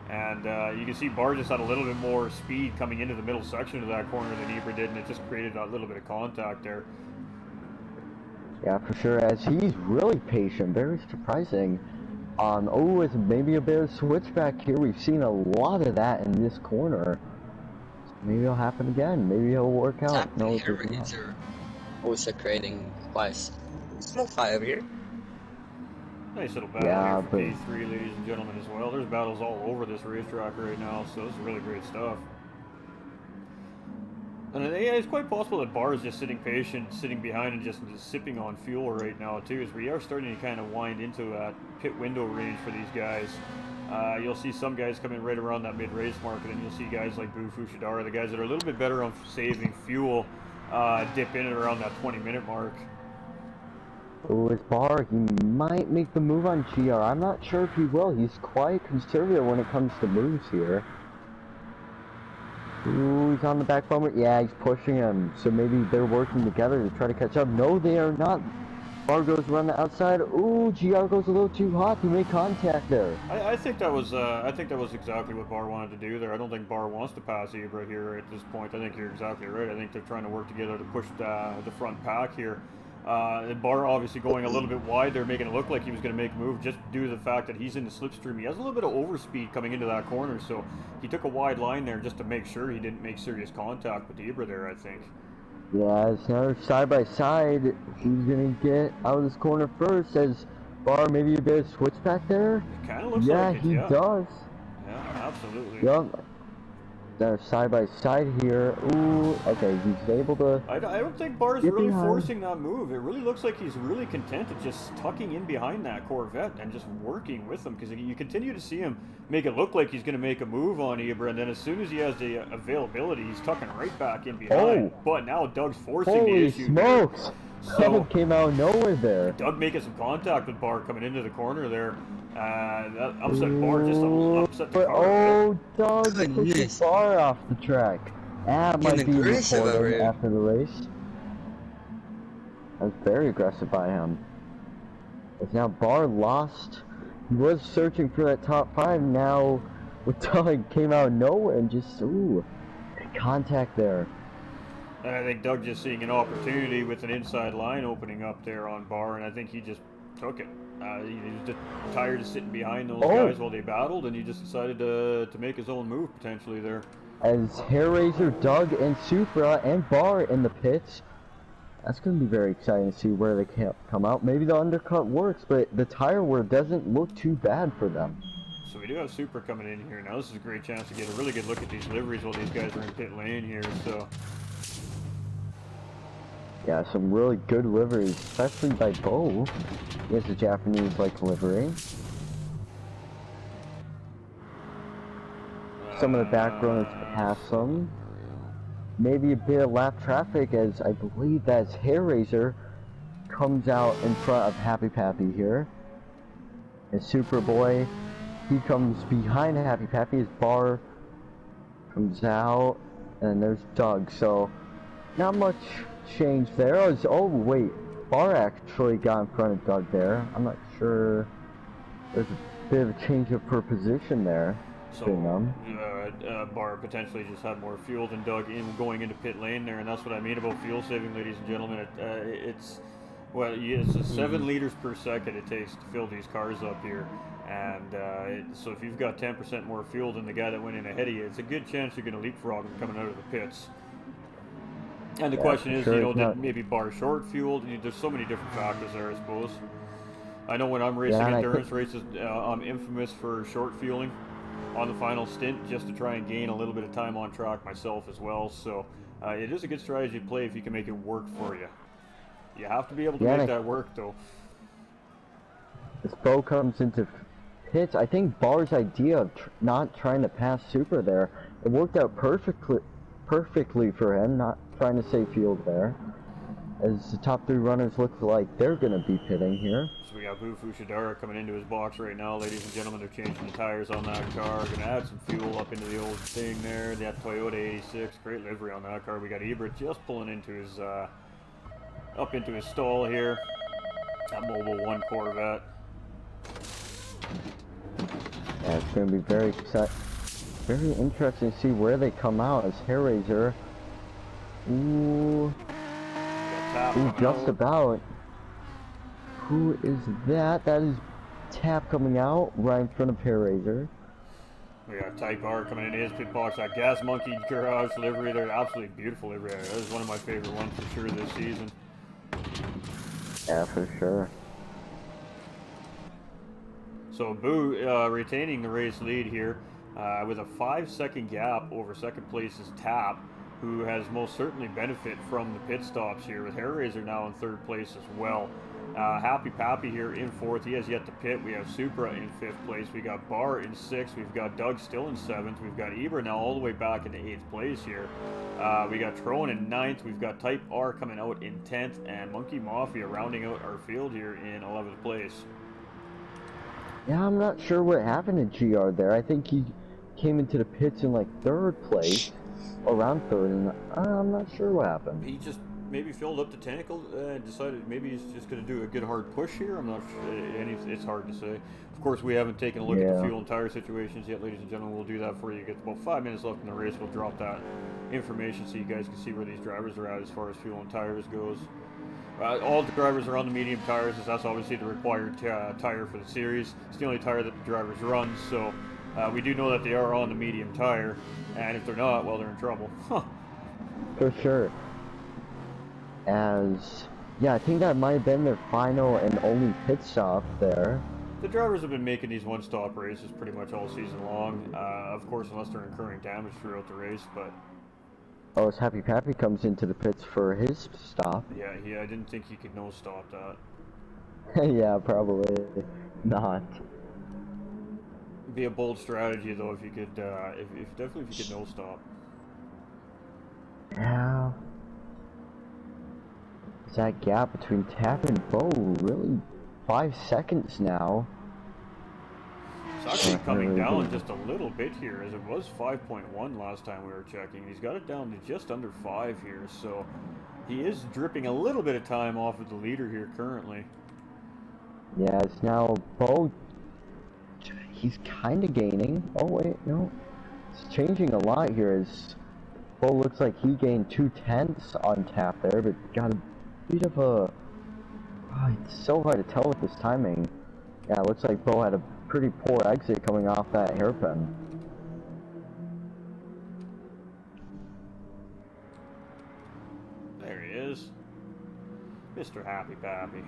And you can see Bar just had a little bit more speed coming into the middle section of that corner than Ibra did, and it just created that little bit of contact there. Yeah, for sure, as he's really patient, very surprising. Oh, it's maybe a bit of switchback here. We've seen a lot of that in this corner. So maybe it'll happen again. Maybe it'll work out. No, it's not. Also creating quite a small fire here. Nice little battle here for P3, ladies and gentlemen, as well. There's battles all over this racetrack right now, so this is really great stuff. And yeah, it's quite possible that Bar is just sitting patient, sitting behind and just sipping on fuel right now too, as we are starting to kind of wind into a pit window range for these guys. You'll see some guys come in right around that mid-race mark, and then you'll see guys like Boo Fushidara, the guys that are a little bit better on saving fuel, dip in at around that 20-minute mark. Oh, his Bar, he might make the move on GR. I'm not sure if he will. He's quite conservative when it comes to moves here. Ooh, he's on the back bumper. Yeah, he's pushing him. So maybe they're working together to try to catch up. No, they are not. Bar goes around the outside. Ooh, GR goes a little too hot. He made contact there. I think that was exactly what Bar wanted to do there. I don't think Bar wants to pass Ibra here at this point. I think you're exactly right. I think they're trying to work together to push the front pack here. And Bar obviously going a little bit wide there, making it look like he was going to make a move just due to the fact that he's in the slipstream. He has a little bit of overspeed coming into that corner, so he took a wide line there just to make sure he didn't make serious contact with Ibra there, I think. Yeah, it's now side by side. Who's going to get out of this corner first? As Bar maybe a bit of switchback there? It kind of looks like it, yeah. He does. Yeah, absolutely. Yep. They're side by side here. Ooh, okay, he's able to. I don't think Bar's really forcing that move. It really looks like he's really content at just tucking in behind that Corvette and just working with him, because you continue to see him make it look like he's going to make a move on Ibra, and then as soon as he has the availability, he's tucking right back in behind. Oh. But now Doug's forcing the Holy issue. smokes! So, Someone came out of nowhere there. Doug making some contact with Bar coming into the corner there. That upset Bar, just upset the car. Oh, Doug pushed Bar off the track. That might be recorded after the race. That was very aggressive by him. It's now Bar lost. He was searching for that top 5. Now, with Doug came out of nowhere and just contact there. And I think Doug just seeing an opportunity with an inside line opening up there on Bar, and I think he just took it. He was just tired of sitting behind those guys while they battled, and he just decided to make his own move potentially there. As Hair Razor, Doug, and Supra and Bar in the pits, that's going to be very exciting to see where they can come out. Maybe the undercut works, but the tire wear doesn't look too bad for them. So we do have Supra coming in here now. This is a great chance to get a really good look at these liveries while these guys are in pit lane here. So. Yeah, some really good liveries, especially by Bo. He has a Japanese-like livery. Some of the back runners pass them. Maybe a bit of lap traffic, as I believe that's Hair Razor comes out in front of Happy Pappy here. And Superboy, he comes behind Happy Pappy. His Bar comes out, and there's Doug. So not much change there. Oh wait, Bar actually got in front of Doug there. I'm not sure. There's a bit of a change up for position there. So Bar potentially just had more fuel than Doug going into pit lane there, and that's what I mean about fuel saving, ladies and gentlemen. It's 7 liters per second it takes to fill these cars up here. And so if you've got 10% more fuel than the guy that went in ahead of you, it's a good chance you're going to leapfrog him coming out of the pits. And the question is, sure, you know, did maybe bar short fueled? There's so many different factors there, I suppose. I know when I'm racing endurance races, I'm infamous for short fueling on the final stint, just to try and gain a little bit of time on track myself as well. So it is a good strategy to play if you can make it work for you. You have to be able to make that work, though. As Bo comes into pits, I think Barr's idea of not trying to pass Super there, it worked out perfectly for him, not trying to save fuel there. As the top 3 runners look like they're going to be pitting here. So we got Bufu Shidara coming into his box right now, ladies and gentlemen. They're changing the tires on that car. Going to add some fuel up into the old thing there. That Toyota 86, great livery on that car. We got Ibra just pulling into his up into his stall here. That Mobile 1 Corvette. Yeah, it's going to be very interesting to see where they come out as Hair Razor. Ooh, just about. Who is that? That is Tap coming out right in front of Hair Razor. We got Type R coming into his pit box. That Gas Monkey Garage livery there, absolutely beautiful livery. That is one of my favorite ones for sure this season. Yeah, for sure. So Boo retaining the race lead here with a 5-second gap over second place's Tap, who has most certainly benefit from the pit stops here, with Hair Razor now in 3rd place as well. Happy Pappy here in 4th. He has yet to pit. We have Supra in 5th place. We got Bar in 6th. We've got Doug still in 7th. We've got Ibra now all the way back into 8th place here. We got Trone in 9th. We've got Type R coming out in 10th. And Monkey Mafia rounding out our field here in 11th place. Yeah, I'm not sure what happened to GR there. I think he came into the pits in like 3rd place, around 3rd, and I'm not sure what happened. He just maybe filled up the tank and decided maybe he's just going to do a good hard push here. I'm not sure, and it's hard to say. Of course, we haven't taken a look at the fuel and tire situations yet, ladies and gentlemen. We'll do that for you. Get about 5 minutes left in the race. We'll drop that information so you guys can see where these drivers are at as far as fuel and tires goes. All the drivers are on the medium tires, as that's obviously the required tire for the series. It's the only tire that the drivers run, so we do know that they are on the medium tire, and if they're not, well, they're in trouble. For sure. Yeah, I think that might have been their final and only pit stop there. The drivers have been making these one-stop races pretty much all season long, of course, unless they're incurring damage throughout the race, but... Oh, as Happy Pappy comes into the pits for his stop. Yeah, I didn't think he could no-stop that. Yeah, probably not. It'd be a bold strategy, though, if you could, if you could no-stop. Yeah. Is that gap between Tap and Bo really 5 seconds now? It's actually coming down just a little bit here, as it was 5.1 last time we were checking. He's got it down to just under 5 here, so he is dripping a little bit of time off of the leader here currently. Yeah, it's now Bo. He's kind of gaining. Oh wait, no. It's changing a lot here as Bo looks like he gained 2/10 on Tap there, but got a bit of a... Oh, it's so hard to tell with this timing. Yeah, it looks like Bo had a pretty poor exit coming off that hairpin. There he is. Mr. Happy Pappy.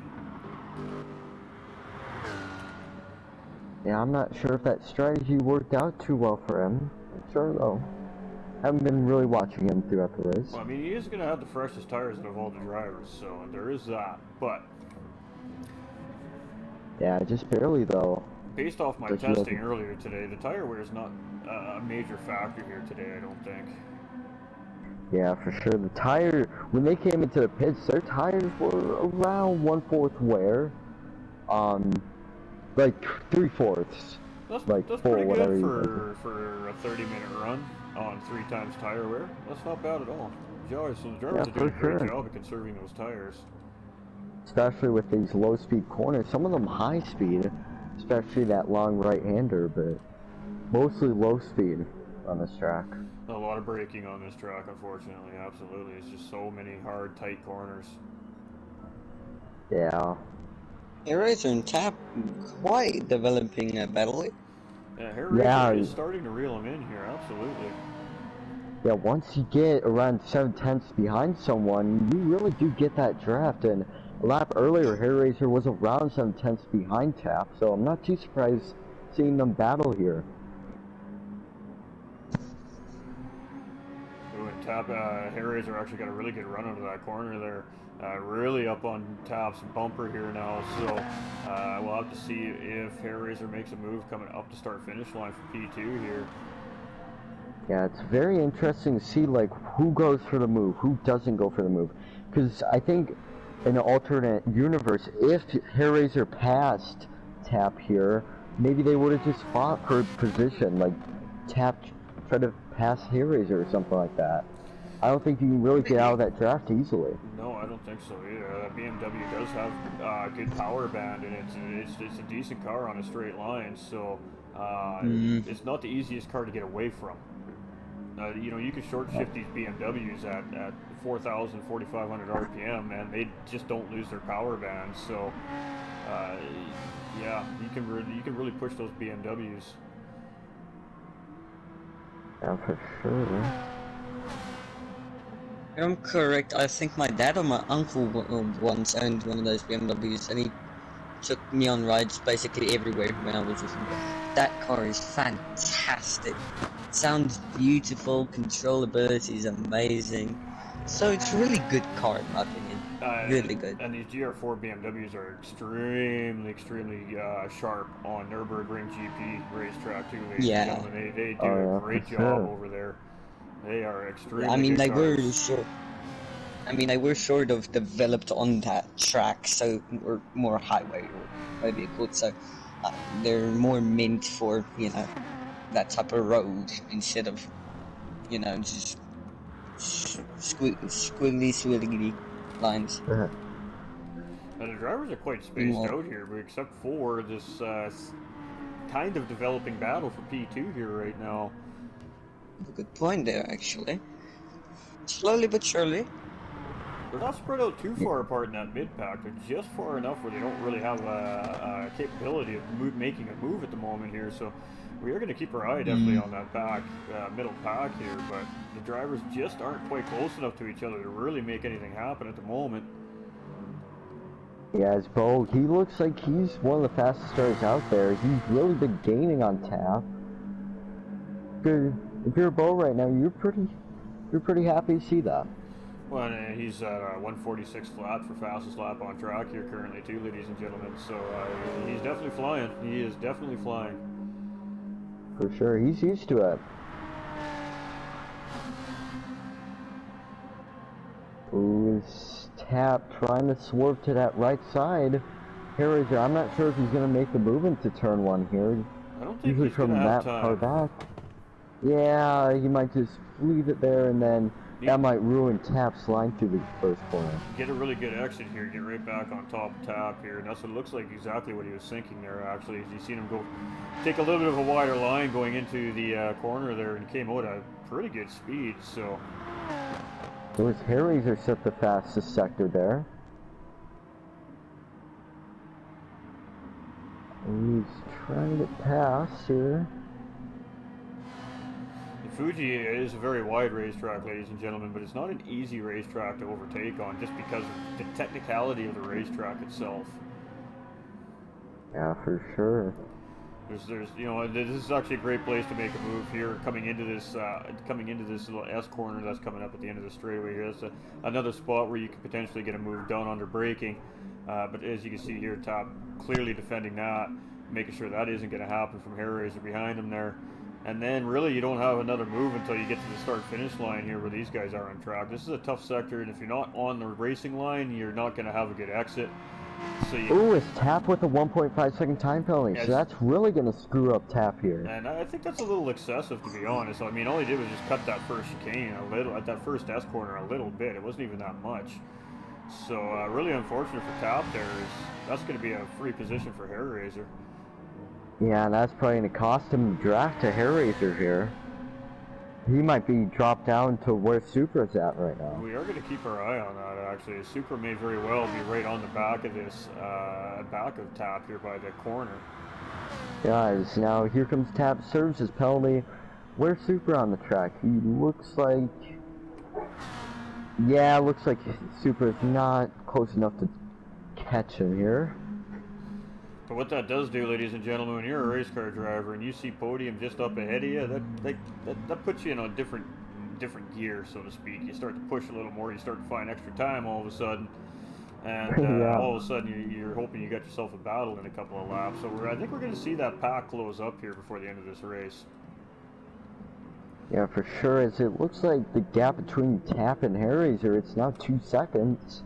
Yeah, I'm not sure if that strategy worked out too well for him. I'm sure though. Haven't been really watching him throughout the race. Well, I mean, he is going to have the freshest tires out of all the drivers, so there is that, but... Yeah, just barely though. Based off my testing earlier today, the tire wear is not a major factor here today, I don't think. Yeah, for sure. The tire, when they came into the pits, their tires were around 1/4 wear. Like 3/4. That's like pretty good for a 30-minute run on 3 times tire wear. That's not bad at all. So the drivers are doing a great job of conserving those tires. Especially with these low-speed corners. Some of them high-speed, especially that long right-hander, but mostly low-speed on this track. A lot of braking on this track, unfortunately. Absolutely, it's just so many hard, tight corners. Yeah. Eraser and Tap quite developing a battle. Yeah, Hair Yeah. Razor is starting to reel him in here, absolutely. Yeah, once you get around 7/10 behind someone, you really do get that draft. And a lap earlier, Hairraiser was around 7/10 behind Tap, so I'm not too surprised seeing them battle here. Ooh, and Tap, Hair Razor actually got a really good run out of that corner there. Really up on Tap's bumper here now, so we'll have to see if Hair Razor makes a move coming up to start finish line for P2 here. Yeah, it's very interesting to see like who goes for the move, who doesn't go for the move. Because I think in an alternate universe, if Hairraiser passed Tap here, maybe they would have just fought for position, like Tap try to pass Hairraiser or something like that. I don't think you can really get out of that draft easily. No, I don't think so either. BMW does have good power band, and it's a decent car on a straight line, so it's not the easiest car to get away from. You know, you can short shift these BMWs at 4,000, 4,500 RPM, and they just don't lose their power band. So, yeah, you can really push those BMWs. Yeah, for sure. I'm correct. I think my dad or my uncle once owned one of those BMWs, and he took me on rides basically everywhere when I was with him. That car is fantastic. Sounds beautiful, controllability is amazing. So it's a really good car in my opinion. Really good. And these GR4 BMWs are extremely sharp on Nürburgring GP racetrack too, ladies and gentlemen. They do a great job over there. They are extremely I mean, good they cars. were short. I mean, they were sort of developed on that track, so or more highway, or maybe you call it so. They're more meant for, you know, that type of road instead of, you know, just squiggly lines. And the drivers are quite spaced out here, but except for this kind of developing battle for P2 here right now. Good point there, actually. Slowly but surely. They're not spread out too far apart in that mid-pack. They're just far enough where they don't really have a capability of making a move at the moment here. So we are going to keep our eye definitely on that middle pack here. But the drivers just aren't quite close enough to each other to really make anything happen at the moment. Yeah, as Bo, he looks like he's one of the fastest drivers out there. He's really been gaining on Tap. If you're Bo right now, you're pretty happy to see that. Well, and he's at 146 flat for fastest lap on track here currently too, ladies and gentlemen. So he's definitely flying. He is definitely flying. For sure, he's used to it. Ooh, Tap trying to swerve to that right side. Hairraiser, I'm not sure if he's going to make the move into turn one here. I don't think usually he's going to have time. Far back. Yeah, he might just leave it there, and then that might ruin Tap's line through the first corner. Get a really good exit here, get right back on top of Tap here, and that's what it looks like exactly what he was thinking there actually, as you seen him go take a little bit of a wider line going into the corner there, and came out at pretty good speed, so... It was Hairraiser set the fastest sector there. And he's trying to pass here. Fuji is a very wide racetrack, ladies and gentlemen, but it's not an easy racetrack to overtake on just because of the technicality of the racetrack itself. Yeah, for sure. There's you know, this is actually a great place to make a move here coming into this little S corner that's coming up at the end of the straightaway here. That's another spot where you can potentially get a move done under braking. But as you can see here, Tap clearly defending that, making sure that isn't going to happen from Hairraiser behind him there. And then really you don't have another move until you get to the start-finish line here where these guys are on track. This is a tough sector, and if you're not on the racing line, you're not going to have a good exit. So ooh, it's Tap with a 1.5 second time penalty, so that's really going to screw up Tap here. And I think that's a little excessive, to be honest. I mean, all he did was just cut that first chicane a little, at that first S corner a little bit. It wasn't even that much. So really unfortunate for Tap there. That's going to be a free position for Hairraiser. Yeah, and that's probably going to cost him draft to Hairraiser here. He might be dropped down to where Supra's at right now. We are going to keep our eye on that, actually. Super may very well be right on the back of this, back of Tap here by the corner. Guys, now here comes Tap, serves his penalty. Where's Supra on the track? He looks like... Yeah, looks like Supra's not close enough to catch him here. But what that does do, ladies and gentlemen, when you're a race car driver and you see podium just up ahead of you, that puts you in a different gear, so to speak. You start to push a little more. You start to find extra time all of a sudden, and Yeah. all of a sudden you're hoping you got yourself a battle in a couple of laps. So I think we're going to see that pack close up here before the end of this race. Yeah, for sure. As it looks like the gap between Tap and Hairraiser, it's now 2 seconds.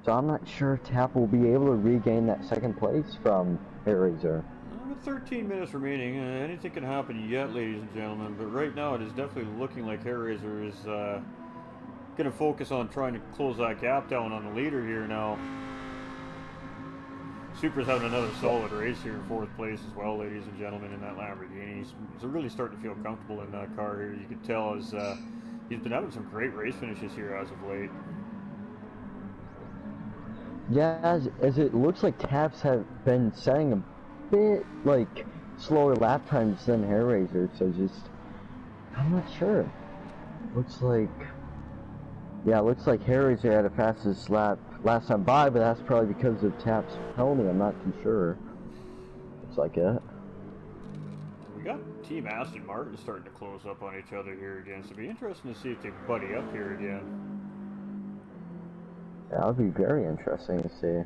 So I'm not sure if Tap will be able to regain that second place from Hairraiser. With 13 minutes remaining, anything can happen yet, ladies and gentlemen. But right now, it is definitely looking like Hairraiser is going to focus on trying to close that gap down on the leader here now. Super's having another solid race here in 4th place as well, ladies and gentlemen, in that Lamborghini. He's really starting to feel comfortable in that car here. You can tell as he's been having some great race finishes here as of late. Yeah, as it looks like Taps have been setting a bit like slower lap times than Hairraiser, so I'm not sure. Looks like Hairraiser had a fastest lap last time by, but that's probably because of Tap's penalty. I'm not too sure. Looks like it. We got Team Aston Martin starting to close up on each other here again, so it'll be interesting to see if they buddy up here again. That would be very interesting to see.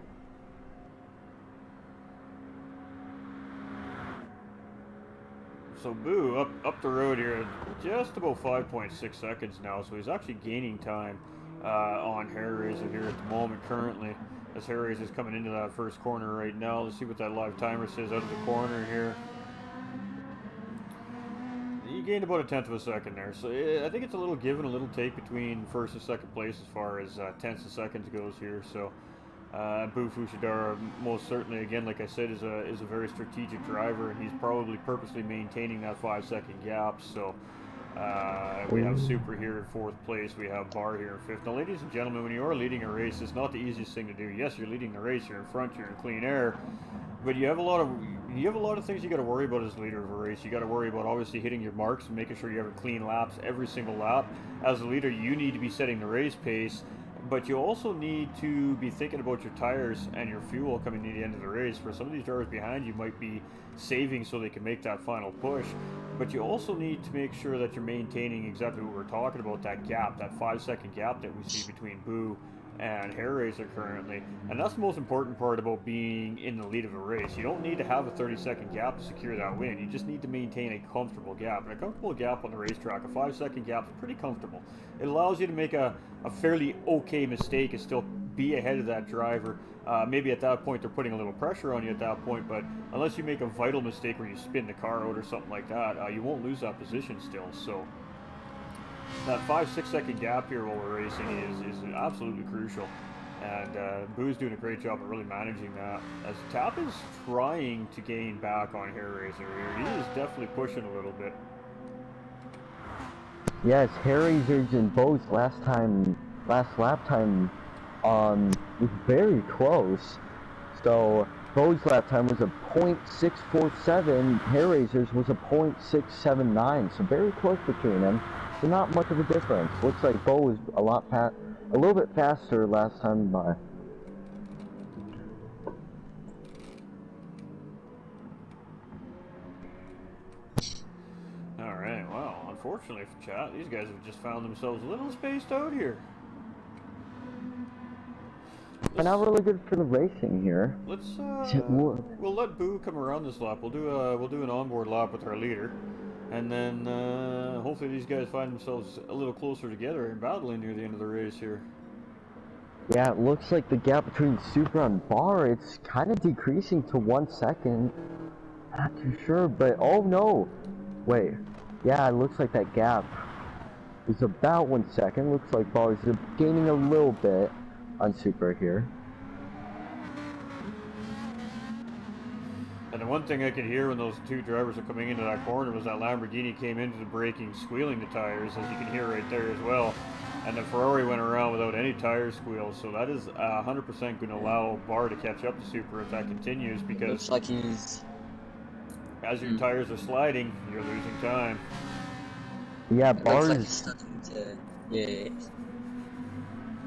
So Boo up the road here, just about 5.6 seconds now. So he's actually gaining time on Hairraiser here at the moment currently. As Hairraiser's coming into that first corner right now. Let's see what that live timer says out of the corner here. He gained about 1/10 of a second there. So I think it's a little give and a little take between first and second place as far as tenths of seconds goes here. So Boo Fushidara most certainly, again, like I said, is a very strategic driver, and he's probably purposely maintaining that 5-second gap. So we have Super here in 4th place. We have Bar here in 5th. Now, ladies and gentlemen, when you are leading a race, it's not the easiest thing to do. Yes, you're leading the race. You're in front. You're in clean air. But you have a lot of things you got to worry about as a leader of a race. You got to worry about obviously hitting your marks and making sure you have clean laps every single lap. As a leader, you need to be setting the race pace, but you also need to be thinking about your tires and your fuel coming to the end of the race. For some of these drivers behind you might be saving so they can make that final push, but you also need to make sure that you're maintaining exactly what we're talking about, that gap, that 5-second gap that we see between Boo and Hairraiser currently. And that's the most important part about being in the lead of a race. You don't need to have a 30-second gap to secure that win. You just need to maintain a comfortable gap. And a comfortable gap on the racetrack, a 5-second gap, is pretty comfortable. It allows you to make a fairly okay mistake and still be ahead of that driver. Maybe at that point they're putting a little pressure on you at that point, but unless you make a vital mistake where you spin the car out or something like that, you won't lose that position still. So that 5-6 second gap here while we're racing is absolutely crucial, and Boo's doing a great job of really managing that, as Tap is trying to gain back on Hairraiser here. He is definitely pushing a little bit. Yes, Hairraiser's and Bo's last lap time was very close. So Bo's lap time was a .647, Hairraiser's was a .679, so very close between them. So not much of a difference. Looks like Bo was a little bit faster last time by. Alright, well, unfortunately for chat, these guys have just found themselves a little spaced out here. But not really good for the racing here. Let's we'll let Boo come around this lap. We'll do an onboard lap with our leader, and then hopefully these guys find themselves a little closer together and battling near the end of the race here. Yeah, it looks like the gap between Supra and Bar, it's kind of decreasing to 1 second. Not too sure, but oh no! Wait, yeah, it looks like that gap is about 1 second. Looks like Bar is gaining a little bit on Supra here. And the one thing I could hear when those two drivers were coming into that corner was that Lamborghini came into the braking, squealing the tires, as you can hear right there as well. And the Ferrari went around without any tire squeals, so that is 100% going to allow Barr to catch up to Super if that continues, It because looks like he's. as your tires are sliding, you're losing time. Yeah, It looks like he's Barr's starting to.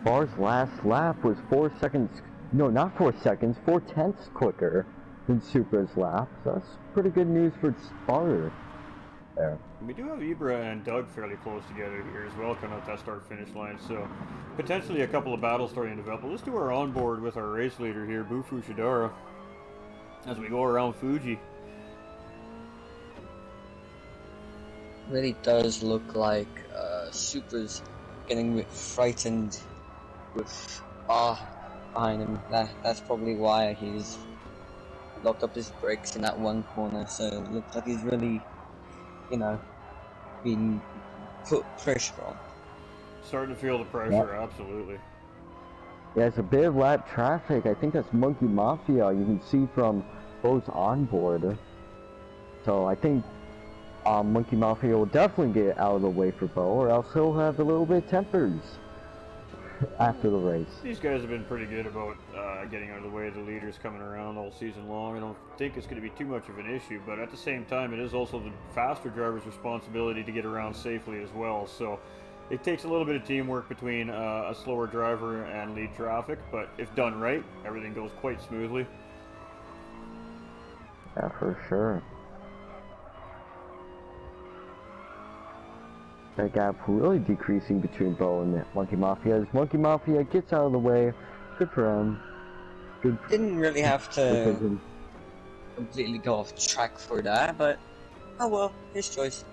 Yeah. last lap was 4 seconds. No, not 4 seconds. 4/10 quicker than Supra's lap. So that's pretty good news for Barr there. We do have Ibra and Doug fairly close together here as well, coming out that start-finish line, so potentially a couple of battles starting to develop. But let's do our onboard with our race leader here, Bufu Shidara, as we go around Fuji. Really does look like Supra's getting a bit frightened with Bar behind him. That's probably why he's locked up his brakes in that one corner. So it looks like he's really, being put pressure on. Starting to feel the pressure, absolutely. Yeah, it's a bit of lap traffic. I think that's Monkey Mafia. You can see from both onboard. So I think Monkey Mafia will definitely get out of the way for Bo, or else he'll have a little bit of tempers after the race. These guys have been pretty good about getting out of the way of the leaders coming around all season long. I don't think it's going to be too much of an issue, but at the same time, it is also the faster driver's responsibility to get around safely as well. So it takes a little bit of teamwork between a slower driver and lead traffic, but if done right, everything goes quite smoothly. Yeah, for sure. That gap really decreasing between Bo and Monkey Mafia. As Monkey Mafia gets out of the way, good for him. Good. Didn't really have to Decision. completely go off track for that, but oh well, his choice.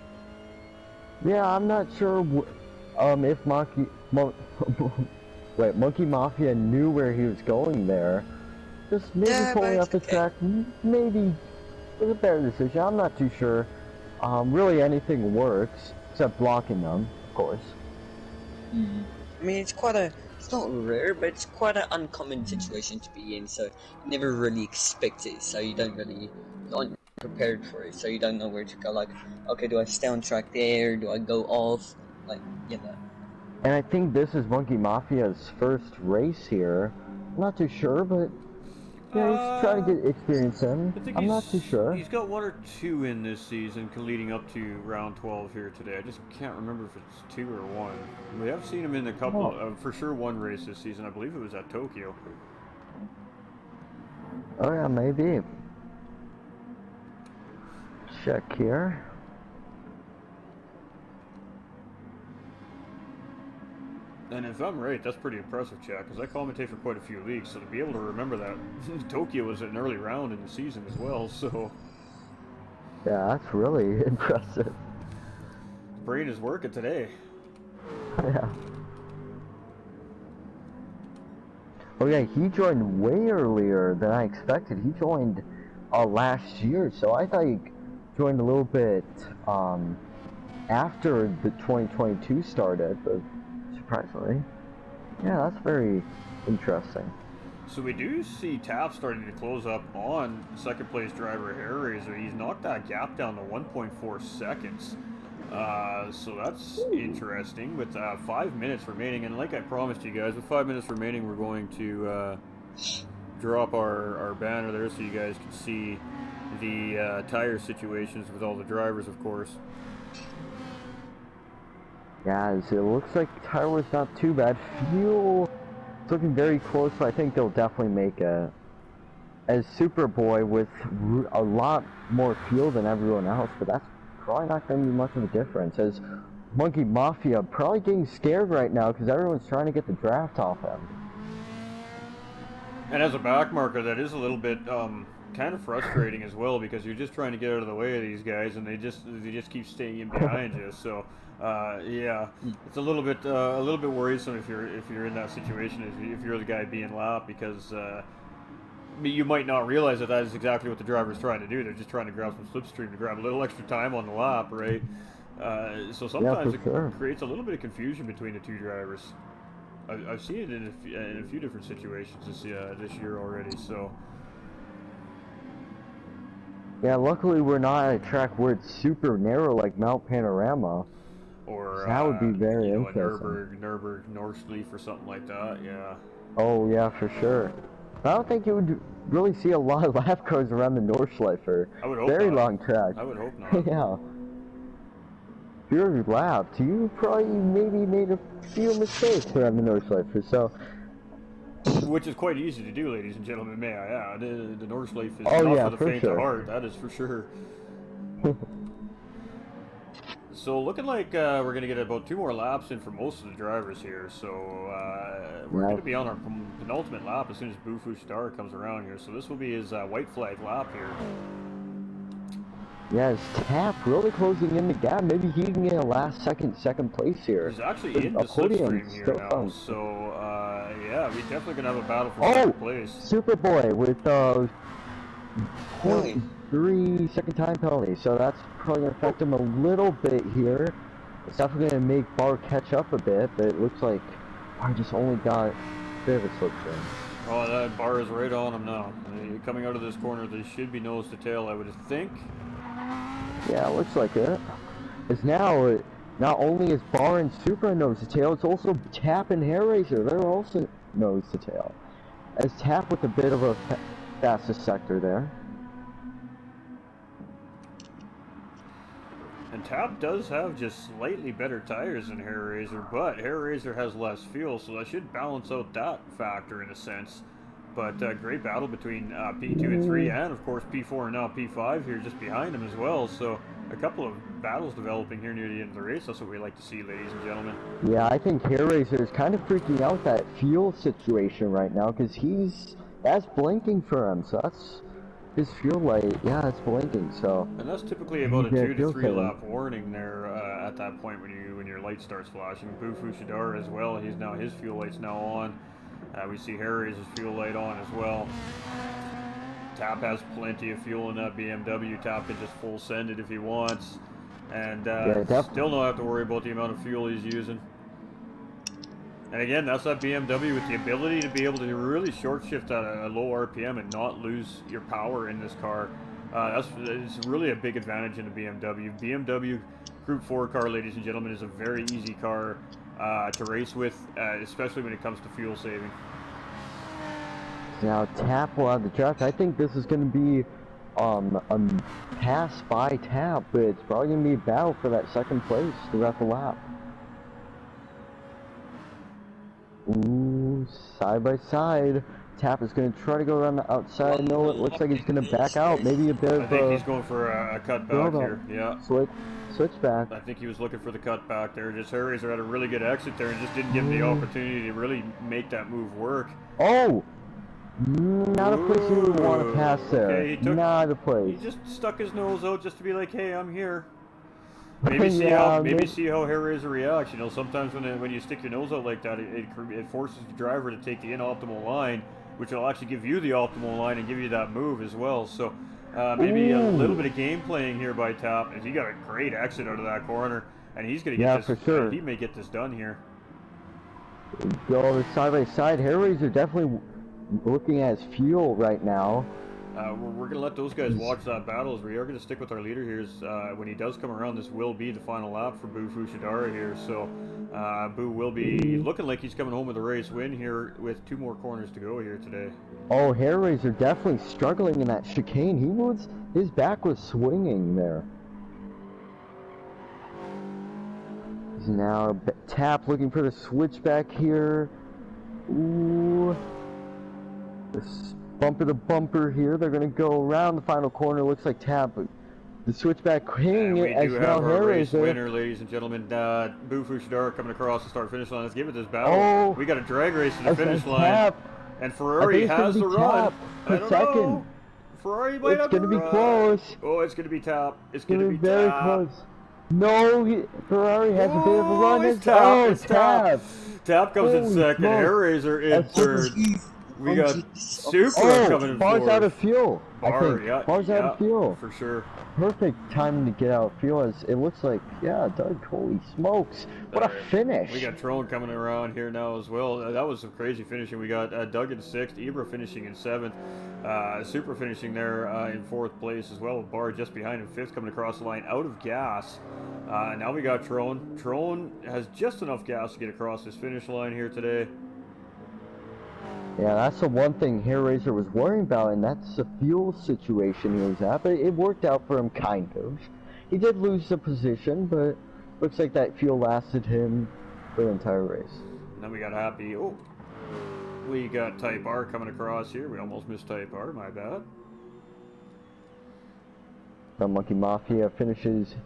Yeah, I'm not sure if Monkey Mafia knew where he was going there. Just maybe Yeah, pulling but up the it's okay. track, maybe was a better decision. I'm not too sure. Really anything works. Except blocking them, of course. I mean, it's not rare, but it's quite an uncommon situation to be in, so you never really expect it, so you aren't prepared for it, so you don't know where to go, like, okay, do I stay on track there, do I go off, And I think this is Monkey Mafia's first race here. I'm not too sure, but yeah, he's trying to get experience in. I'm not too sure. He's got one or two in this season leading up to round 12 here today. I just can't remember if it's 2 or 1. We have seen him in a couple, for sure one race this season. I believe it was at Tokyo. Oh yeah, maybe. Check here. And if I'm right, that's pretty impressive, Chad, because I commentate for quite a few leagues, so to be able to remember that Tokyo was an early round in the season as well, so... Yeah, that's really impressive. Brain is working today. Yeah. Oh yeah, he joined way earlier than I expected. He joined last year, so I thought he joined a little bit after the 2022 started, but surprisingly. Yeah, that's very interesting. So we do see Taft starting to close up on second place driver Hairraiser. He's knocked that gap down to 1.4 seconds. So that's interesting with 5 minutes remaining. And like I promised you guys, with 5 minutes remaining, we're going to drop our banner there so you guys can see the tire situations with all the drivers, of course. Yeah, it looks like tire was not too bad. Fuel is looking very close, so I think they'll definitely make as Superboy with a lot more fuel than everyone else, but that's probably not going to be much of a difference, as Monkey Mafia probably getting scared right now because everyone's trying to get the draft off him. And as a backmarker, that is a little bit kind of frustrating as well, because you're just trying to get out of the way of these guys, and they just keep staying in behind you. So yeah, it's a little bit worrisome if you're in that situation, if you're the guy being lapped, because you might not realize that is exactly what the driver's trying to do. They're just trying to grab some slipstream to grab a little extra time on the lap, right? So sometimes it creates a little bit of confusion between the two drivers. I've seen it in a few different situations this year already. So Yeah, luckily we're not at a track where it's super narrow like Mount Panorama. Or That would be very you know, interesting. a Nürburgring Nordschleife or something like that. Yeah. Oh yeah, for sure. I don't think you would really see a lot of lap cars around the Nordschleife. I would hope Very not. long track. I would hope not. Yeah. If you're lapped, you probably maybe made a few mistakes around the Nordschleife. So. Which is quite easy to do, ladies and gentlemen, may I add. The Nordschleife is Oh, not yeah, for the for faint sure. of heart, that is for sure. So looking like we're going to get about 2 more laps in for most of the drivers here. So we're going to be on our penultimate lap as soon as Bu Fushidara comes around here. So this will be his white flag lap here. Yeah, is Tap really closing in the gap? Maybe he can get a last second place here. He's actually in the slipstream here now. So yeah, we're definitely going to have a battle for second place. Superboy with 0.3 second time penalty. So that's probably going to affect him a little bit here. It's definitely going to make Bar catch up a bit, but it looks like Bar just only got a bit of a slipstream. Oh, that Bar is right on him now. Coming out of this corner, they should be nose to tail, I would think. Yeah, looks like it. It's now not only is Bar and Supra nose to tail, it's also Tap and Hair Razor. They're also nose to tail. As Tap with a bit of a fastest sector there. And Tap does have just slightly better tires than Hair Razor, but Hair Razor has less fuel, so that should balance out that factor in a sense. But great battle between P2 and 3, and of course P4 and now P5 here just behind him as well. So a couple of battles developing here near the end of the race. That's what we like to see, ladies and gentlemen. Yeah, I think Hair Razor is kind of freaking out that fuel situation right now because that's blinking for him. So that's his fuel light. Yeah, it's blinking. So. And that's typically about a 2 to 3 lap warning there at that point when your light starts flashing. Bu Fushidara as well. His fuel light's now on. We see Hair Razor's fuel light on as well. Tap has plenty of fuel in that BMW. Tap can just full send it if he wants. And still don't have to worry about the amount of fuel he's using. And again, that's that BMW with the ability to be able to really short shift at a low RPM and not lose your power in this car. It's really a big advantage in the BMW. BMW Group 4 car, ladies and gentlemen, is a very easy car to race with, especially when it comes to fuel saving. Now Tap will have the draft. I think this is going to be a pass by Tap, but it's probably going to be a battle for that second place throughout the lap. Ooh, side by side. Tap is going to try to go around the outside. No, it looks like he's going to back out. Maybe a bit of I think he's going for a cutback here. Yeah. Switch back. I think he was looking for the cutback there. Just Hair Razor had a really good exit there and just didn't give him the opportunity to really make that move work. Oh! Not a place you would want to pass there. Okay, not a place. He just stuck his nose out just to be like, hey, I'm here. Maybe see how Hair Razor reacts. You know, sometimes when you stick your nose out like that, it forces the driver to take the inoptimal line, which will actually give you the optimal line and give you that move as well. So maybe a little bit of game playing here by Tap, and he got a great exit out of that corner, and he's gonna get this. For sure. He may get this done here. Go side by side. Hair Razor definitely looking at his fuel right now. We're going to let those guys watch that battle, as we are going to stick with our leader here. When he does come around, this will be the final lap for Bu Fushidara here. So Bu will be looking like he's coming home with a race win here with 2 more corners to go here today. Oh, Hair Razor definitely struggling in that chicane. His back was swinging there. He's now Tap looking for the switchback here. Ooh. This bumper to bumper here. They're going to go around the final corner. Looks like Tap. The switchback hitting it as now Hair Razor. Winner, ladies and gentlemen. Bu Fushidara coming across the start finish line. Let's give it this battle. Oh, we got a drag race to the finish line. And Ferrari has the run. I don't know. Ferrari might have the run. It's going to be close. Oh, it's going to be Tap. It's going to be very close. No, Ferrari has a bit of a run. It's Tap. Tap comes in second. Hair Razor in third. We got Supra coming in fourth. Bar's out of fuel. I Bar, think yeah, Bar's out yeah, of fuel. for sure. Perfect time to get out of fuel. As it looks like, yeah, Doug, holy smokes. What All a right. We finish. got Trone coming around here now as well. That was some crazy finishing. We got Doug in 6th, Ibra finishing in 7th, Super finishing there in 4th place as well. Bar just behind him, 5th, coming across the line out of gas. Now we got Trone. Trone has just enough gas to get across this finish line here today. Yeah, that's the one thing Hair Razor was worrying about, and that's the fuel situation he was at. But it worked out for him, kind of. He did lose the position, but looks like that fuel lasted him for the entire race. And then we got Happy. Oh, we got Type R coming across here. We almost missed Type R, my bad. The Monkey Mafia finishes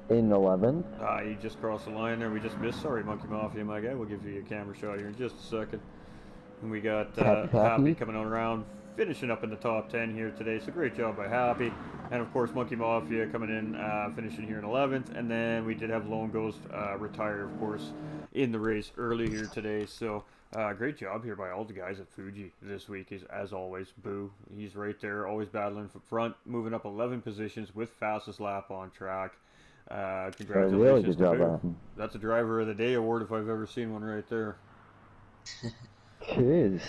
in 11th. He just crossed the line there. We just missed. Sorry, Monkey Mafia, my guy. We'll give you a camera shot here in just a second. And we got Happy coming on around, finishing up in the top 10 here today. So great job by Happy. And of course, Monkey Mafia coming in, finishing here in 11th. And then we did have Lone Ghost retire, of course, in the race early here today. So great job here by all the guys at Fuji this week. Is as always, Boo. He's right there, always battling for front, moving up 11 positions with fastest lap on track. Congratulations really good to job, Boo. That's a Driver of the Day award if I've ever seen one right there. It is.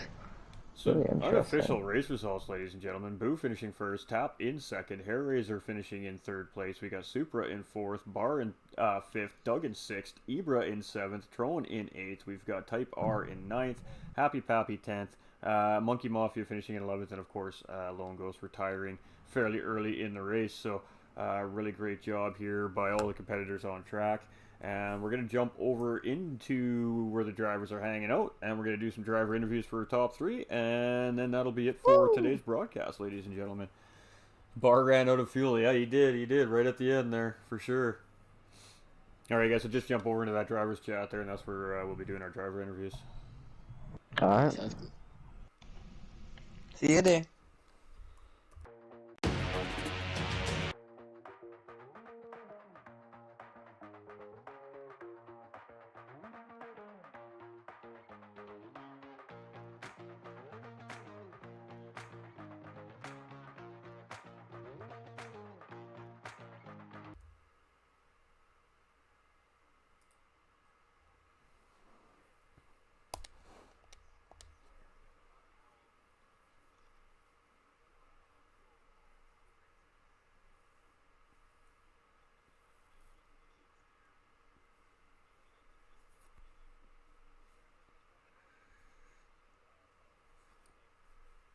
So, Really unofficial race results, ladies and gentlemen. Boo finishing first, Tap in 2nd, Hair Razor finishing in 3rd place. We got Supra in 4th, Bar in 5th, Doug in 6th, Ibra in 7th, Trone in 8th. We've got Type R in 9th, Happy Pappy 10th, Monkey Mafia finishing in 11th, and of course, Lone Ghost retiring fairly early in the race. So, really great job here by all the competitors on track. And we're going to jump over into where the drivers are hanging out, and we're going to do some driver interviews for top 3, and then that'll be it for today's broadcast, ladies and gentlemen. Bar ran out of fuel. Yeah, he did, right at the end there, for sure. All right, guys, so just jump over into that driver's chat there, and that's where we'll be doing our driver interviews. All right. See you there.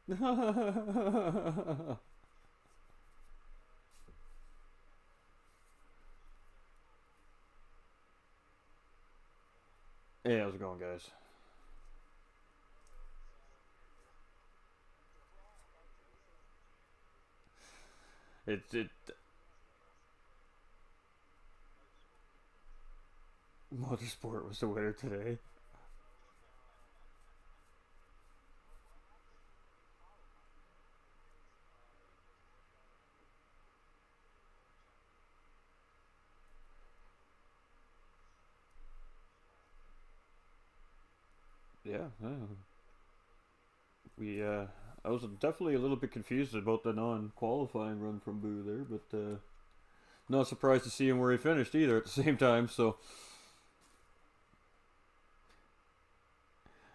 Hey, how's it going, guys? Motorsport was the winner today. Yeah, I was definitely a little bit confused about the non-qualifying run from Boo there, but not surprised to see him where he finished either at the same time. So,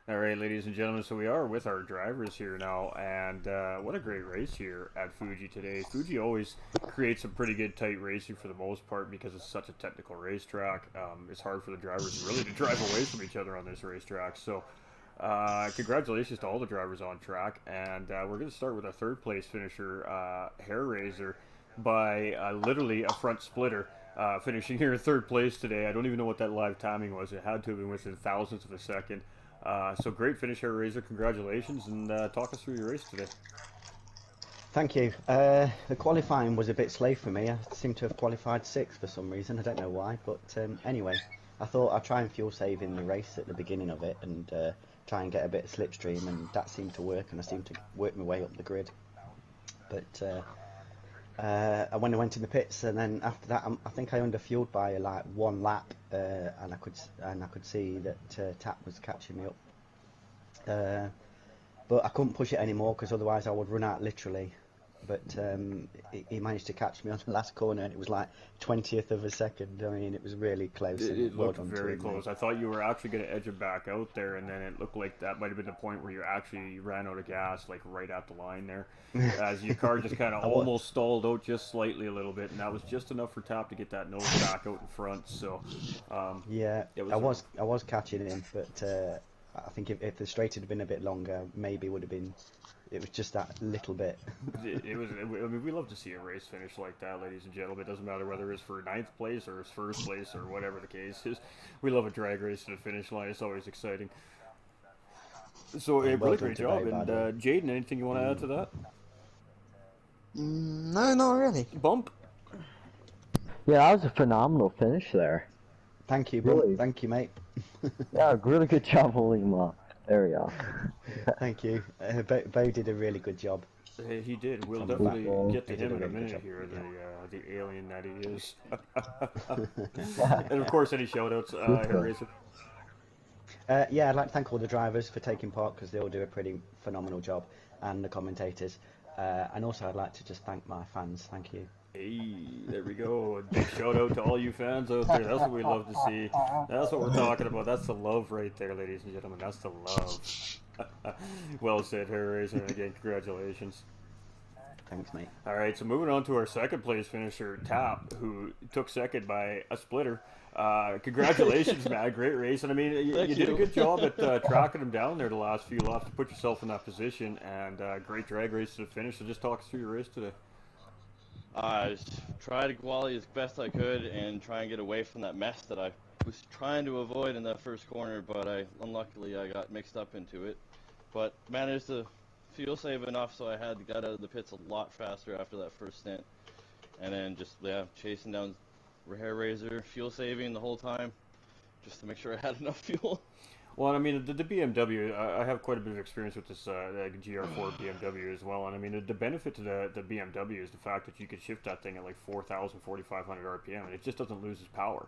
all right, ladies and gentlemen, so we are with our drivers here now, and what a great race here at Fuji today. Fuji always creates some pretty good tight racing for the most part because it's such a technical racetrack. It's hard for the drivers really to drive away from each other on this racetrack. So, congratulations to all the drivers on track, and we're going to start with our 3rd place finisher, Hair Razor, by literally a front splitter. Finishing here in 3rd place today. I don't even know what that live timing was. It had to have been within thousandths of a second. So great finish here, Razor. Congratulations, and talk us through your race today. Thank you. The qualifying was a bit slow for me. I seem to have qualified 6th for some reason. I don't know why, but anyway, I thought I'd try and fuel save in the race at the beginning of it and try and get a bit of slipstream, and that seemed to work, and I seemed to work my way up the grid. But when I went in the pits, and then after that, I think I underfueled by like 1 lap, and I could see that Tap was catching me up. But I couldn't push it anymore because otherwise I would run out literally but he managed to catch me on the last corner, and it was like 20th of a second. I mean, it was really close. It, And it well looked done to very him, close. mate. I thought you were actually going to edge it back out there, and then it looked like that might have been the point where you actually ran out of gas, like right at the line there, as your car just kind of I was. almost stalled out just slightly a little bit, and that was just enough for Tap to get that nose back out in front. So, Yeah, it was. I was catching him, but I think if the straight had been a bit longer, maybe it would have been. It was just that little bit. It was. I mean, we love to see a race finish like that, ladies and gentlemen. It doesn't matter whether it's for ninth place or it's first place or whatever the case is. We love a drag race to the finish line. It's always exciting. So, a Well really done great to job. Dave, And Adam. Jaden, anything you want to add to that? No, not really. Bump. Yeah, that was a phenomenal finish there. Thank you, Really? Bump. Thank you, mate. Yeah, really good job holding him up. There we go. Thank you. Bo did a really good job. He did. We'll On the definitely back. get to He did him a in a really good minute job, here, the alien that he is. Yeah. And of course, any shout-outs, Hellraiser? Yeah, I'd like to thank all the drivers for taking part because they all do a pretty phenomenal job, and the commentators. And also, I'd like to just thank my fans. Thank you. Hey, there we go. A big shout-out to all you fans out there. That's what we love to see. That's what we're talking about. That's the love right there, ladies and gentlemen. That's the love. Well said, Hellraiser, and again, congratulations. Thanks, mate. All right, so moving on to our second place finisher, Tap, who took second by a splitter. Congratulations, man! Great race, and I mean, you Thank did a you. good job at tracking him down there the last few laps to put yourself in that position, and great drag race to the finish. So just talk us through your race today. I just tried to quality as best I could and try and get away from that mess that I was trying to avoid in that first corner, but unluckily I got mixed up into it. But managed to fuel save enough, so I got out of the pits a lot faster after that first stint, and then just chasing down Hair Razor, fuel saving the whole time, just to make sure I had enough fuel. Well, I mean, the BMW, I have quite a bit of experience with this GR4 BMW as well, and I mean, the benefit to the BMW is the fact that you can shift that thing at like 4,000, 4,500 RPM, and it just doesn't lose its power.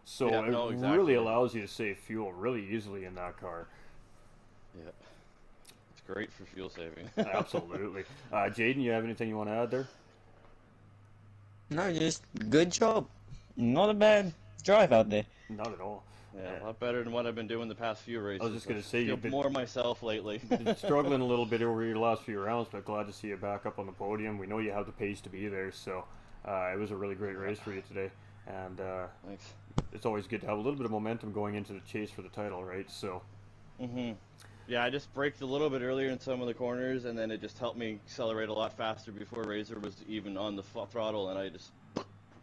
So Yeah, it no, exactly. really allows you to save fuel really easily in that car. Yeah, it's great for fuel saving. Absolutely. Jaden, you have anything you want to add there? No, just good job. Not a bad drive out there. Not at all. Yeah, a lot better than what I've been doing the past few races. I was just going to say, feel you've been more myself lately. struggling a little bit over your last few rounds, but glad to see you back up on the podium. We know you have the pace to be there, so it was a really great race for you today. And Thanks. it's always good to have a little bit of momentum going into the chase for the title, right? So, Yeah, I just braked a little bit earlier in some of the corners, and then it just helped me accelerate a lot faster before Razor was even on the throttle, and I just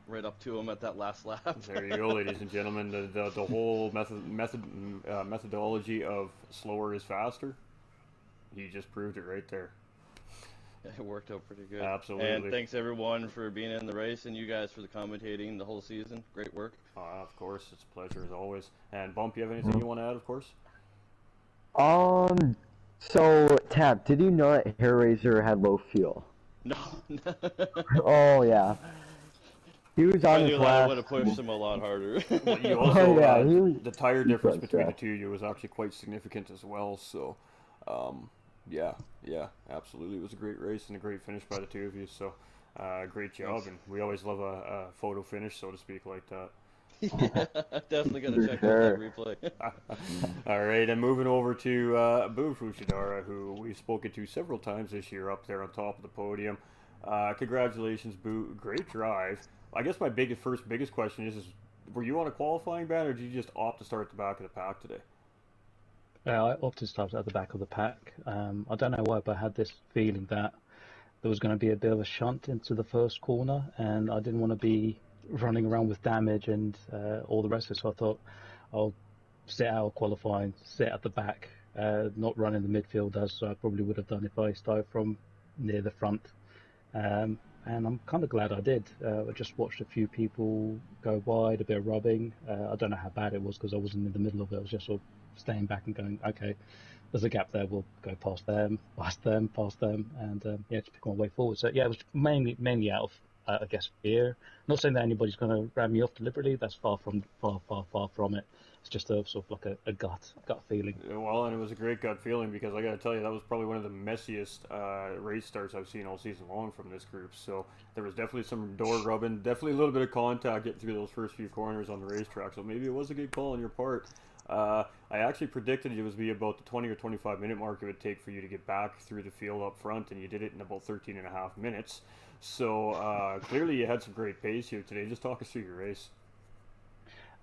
right up to him at that last lap. there you go, ladies and gentlemen. The whole methodology of slower is faster. He just proved it right there. It worked out pretty good. Absolutely. And thanks everyone for being in the race, and you guys for the commentating the whole season. Great work. Of course, it's a pleasure as always. And Bump, you have anything you want to add? Of course. So, Tab, did you know that Hair Razor had low fuel? No. Oh, yeah. He was I on his knew that I last... would have pushed him a lot harder. Well, you also, yeah, he was- the tire he difference was, between yeah. the two of you was actually quite significant as well. So, yeah, absolutely. It was a great race and a great finish by the two of you. So, great job. Thanks. And we always love a photo finish, so to speak, like that. Yeah, definitely gonna check out Sure. that replay. All right, and moving over to Boo Fushidara, who we've spoken to several times this year up there on top of the podium. Congratulations, Boo. Great drive. I guess my biggest question is were you on a qualifying ban, or did you just opt to start at the back of the pack today? I opted to start at the back of the pack. I don't know why, but I had this feeling that there was going to be a bit of a shunt into the first corner, and I didn't want to be running around with damage and all the rest of it. So I thought I'll sit out qualifying, sit at the back, not run in the midfield as I probably would have done if I started from near the front. And I'm kind of glad I did. I just watched a few people go wide, a bit of rubbing. I don't know how bad it was because I wasn't in the middle of it. I was just sort of staying back and going, okay, there's a gap there. We'll go past them, and yeah, just pick my way forward. So yeah, it was mainly out I guess, fear. Not saying that anybody's going to ram me off deliberately. That's far from it. It's just a sort of like a gut feeling. Well, and it was a great gut feeling because I got to tell you, that was probably one of the messiest race starts I've seen all season long from this group. So there was definitely some door rubbing, definitely a little bit of contact getting through those first few corners on the racetrack. So maybe it was a good call on your part. I actually predicted it was be about the 20 or 25 minute mark it would take for you to get back through the field up front, and you did it in about 13 and a half minutes. So clearly you had some great pace here today. Just talk us through your race.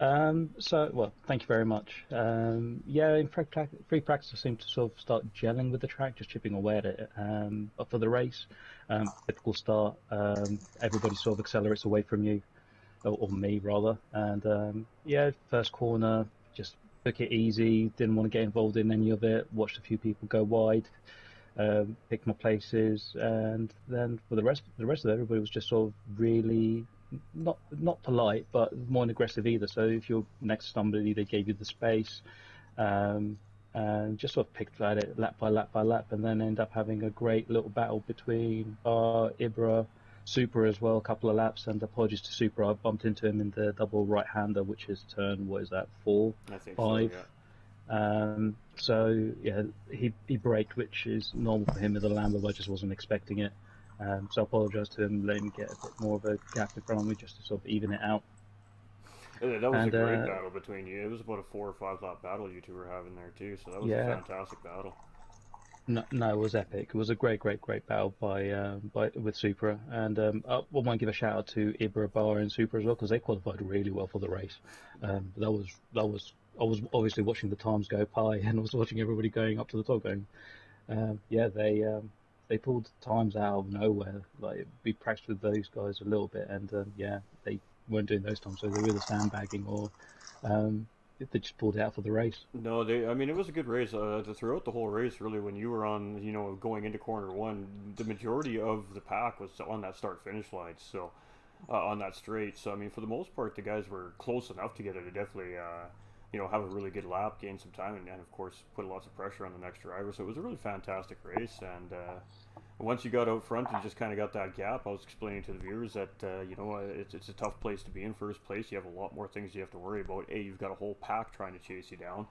Well, thank you very much. Yeah, in free practice, I seemed to sort of start gelling with the track, just chipping away at it. But for the race, typical start, everybody sort of accelerates away from you, or me rather. And yeah, first corner, just took it easy, didn't want to get involved in any of it, watched a few people go wide, picked my places, and then for the rest of it, everybody was just sort of really not polite, but more aggressive either. So if you're next to somebody, they gave you the space, and just sort of picked at it lap by lap by lap, and then end up having a great little battle between Ibra, Super as well, a couple of laps. And apologies to Super, I bumped into him in the double right-hander, which is turn, what is that, 4, I think 5. so, yeah. So yeah, he braked, which is normal for him with a Lambo. I just wasn't expecting it. So I apologise to him, letting him get a bit more of a gap in front of me just to sort of even it out. Yeah, that was And a great battle between you. It was about a 4 or 5 lap battle you two were having there too. So that was a yeah, fantastic battle. no, it was epic. It was a great battle by with Supra, and I want to give a shout out to Ibra, Bar, and Supra as well, because they qualified really well for the race. That was I was obviously watching the times go by, and I was watching everybody going up to the top, going, yeah, they pulled times out of nowhere. Like, we practiced with those guys a little bit, and yeah, they weren't doing those times, so they were either sandbagging or they just pulled it out for the race. No, I mean, it was a good race. Throughout the whole race, really, when you were on, going into corner one, the majority of the pack was on that start-finish line. So, on that straight. So, I mean, for the most part, the guys were close enough together to definitely, have a really good lap, gain some time, and of course, put lots of pressure on the next driver. So it was a really fantastic race. And once you got out front and just kind of got that gap, I was explaining to the viewers that, it's a tough place to be in first place. You have a lot more things you have to worry about. You've got a whole pack trying to chase you down.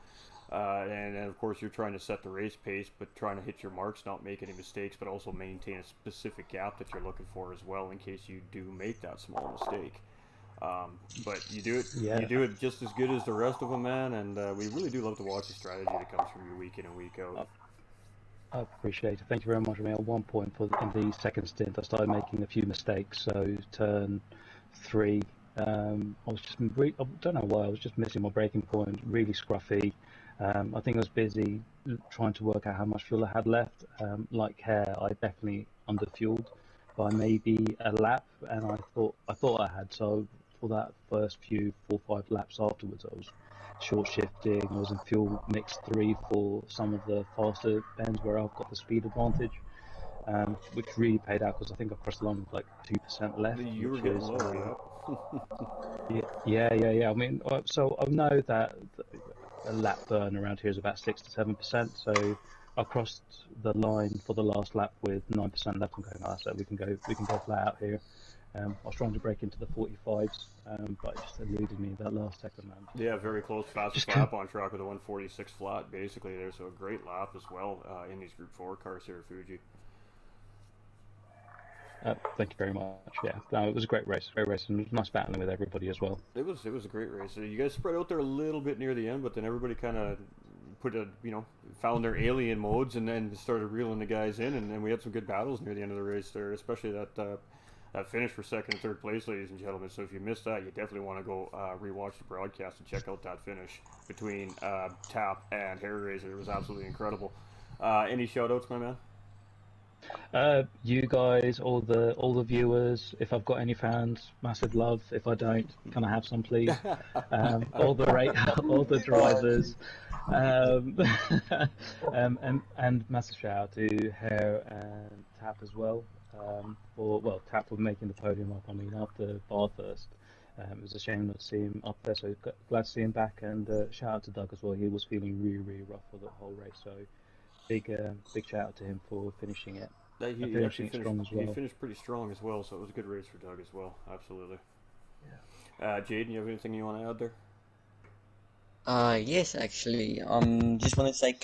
And of course, you're trying to set the race pace, but trying to hit your marks, not make any mistakes, but also maintain a specific gap that you're looking for as well in case you do make that small mistake. But you do it just as good as the rest of them, man, and we really do love to watch the strategy that comes from you week in and week out. I appreciate it. Thank you very much. I mean, at one point in the second stint, I started making a few mistakes. So turn 3, I was just I don't know why, I was just missing my braking point, really scruffy. I think I was busy trying to work out how much fuel I had left. Like Hare, I definitely underfueled by maybe a lap, and I thought I had. So for that first few 4 or 5 laps afterwards, I was short shifting. I was in fuel mix 3 for some of the faster bends where I've got the speed advantage, which really paid out because I think I crossed the line with like 2% left. You were which getting is, low, yeah. I mean, so I know that a lap burn around here is about 6 to 7%. So I crossed the line for the last lap with 9% left. I'm going, so we can go flat out here. I was trying to break into the 45s, but it just eluded me that last second, man. Yeah, very close, fastest lap on track with a 146 flat, basically there. So a great lap as well in these Group 4 cars here at Fuji. Thank you very much. Yeah, no, it was a great race, and it was nice battling with everybody as well. It was a great race. You guys spread out there a little bit near the end, but then everybody kind of found their alien modes and then started reeling the guys in, and then we had some good battles near the end of the race there, especially that finish for second and third place, ladies and gentlemen. So if you missed that, you definitely want to go rewatch the broadcast and check out that finish between Tap and Hair Razor. It was absolutely incredible. Any shout outs, my man? You guys, all the viewers, if I've got any fans, massive love. If I don't, can I have some, please? All the drivers, and massive shout out to Hair and Tap as well. Tap for making the podium up. I mean, after Bar first, it was a shame not to see him up there. So glad to see him back, and shout out to Doug as well. He was feeling really rough for the whole race. So big shout out to him for finishing it. He finishing actually finished, strong as he well. finished pretty strong as well, so it was a good race for Doug as well. Absolutely. Jaden, you have anything you want to add there? Yes, actually. Just want to say,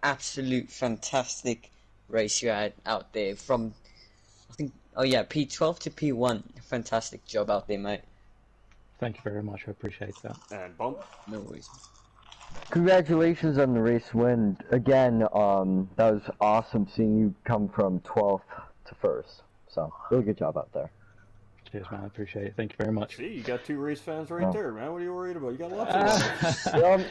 absolute fantastic race you had out there from, I think, oh yeah, P12 to P1. Fantastic job out there, mate. Thank you very much. I appreciate that. And Bump. No worries. Congratulations on the race win. Again, that was awesome seeing you come from 12th to 1st. So, really good job out there. Cheers, man. I appreciate it. Thank you very much. See, you got 2 race fans right Oh. there, man. What are you worried about? You got lots of Yep.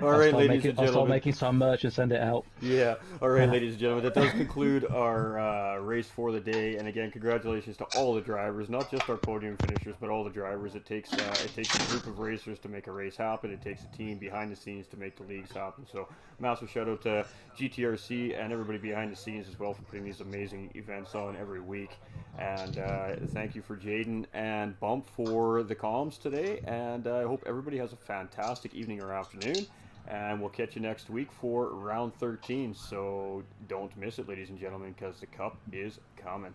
All right, ladies and I'll start gentlemen. making some merch and send it out. Yeah. All right, ladies and gentlemen. That does conclude our race for the day. And again, congratulations to all the drivers, not just our podium finishers, but all the drivers. It takes a group of racers to make a race happen. It takes a team behind the scenes to make the leagues happen. So, massive shout out to GTRC and everybody behind the scenes as well for putting these amazing events on every week. And thank you for Jaden and Bump for the comms today. And I hope everybody has a fantastic evening or afternoon. And we'll catch you next week for round 13. So don't miss it, ladies and gentlemen, because the cup is coming.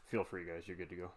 Feel free, guys. You're good to go.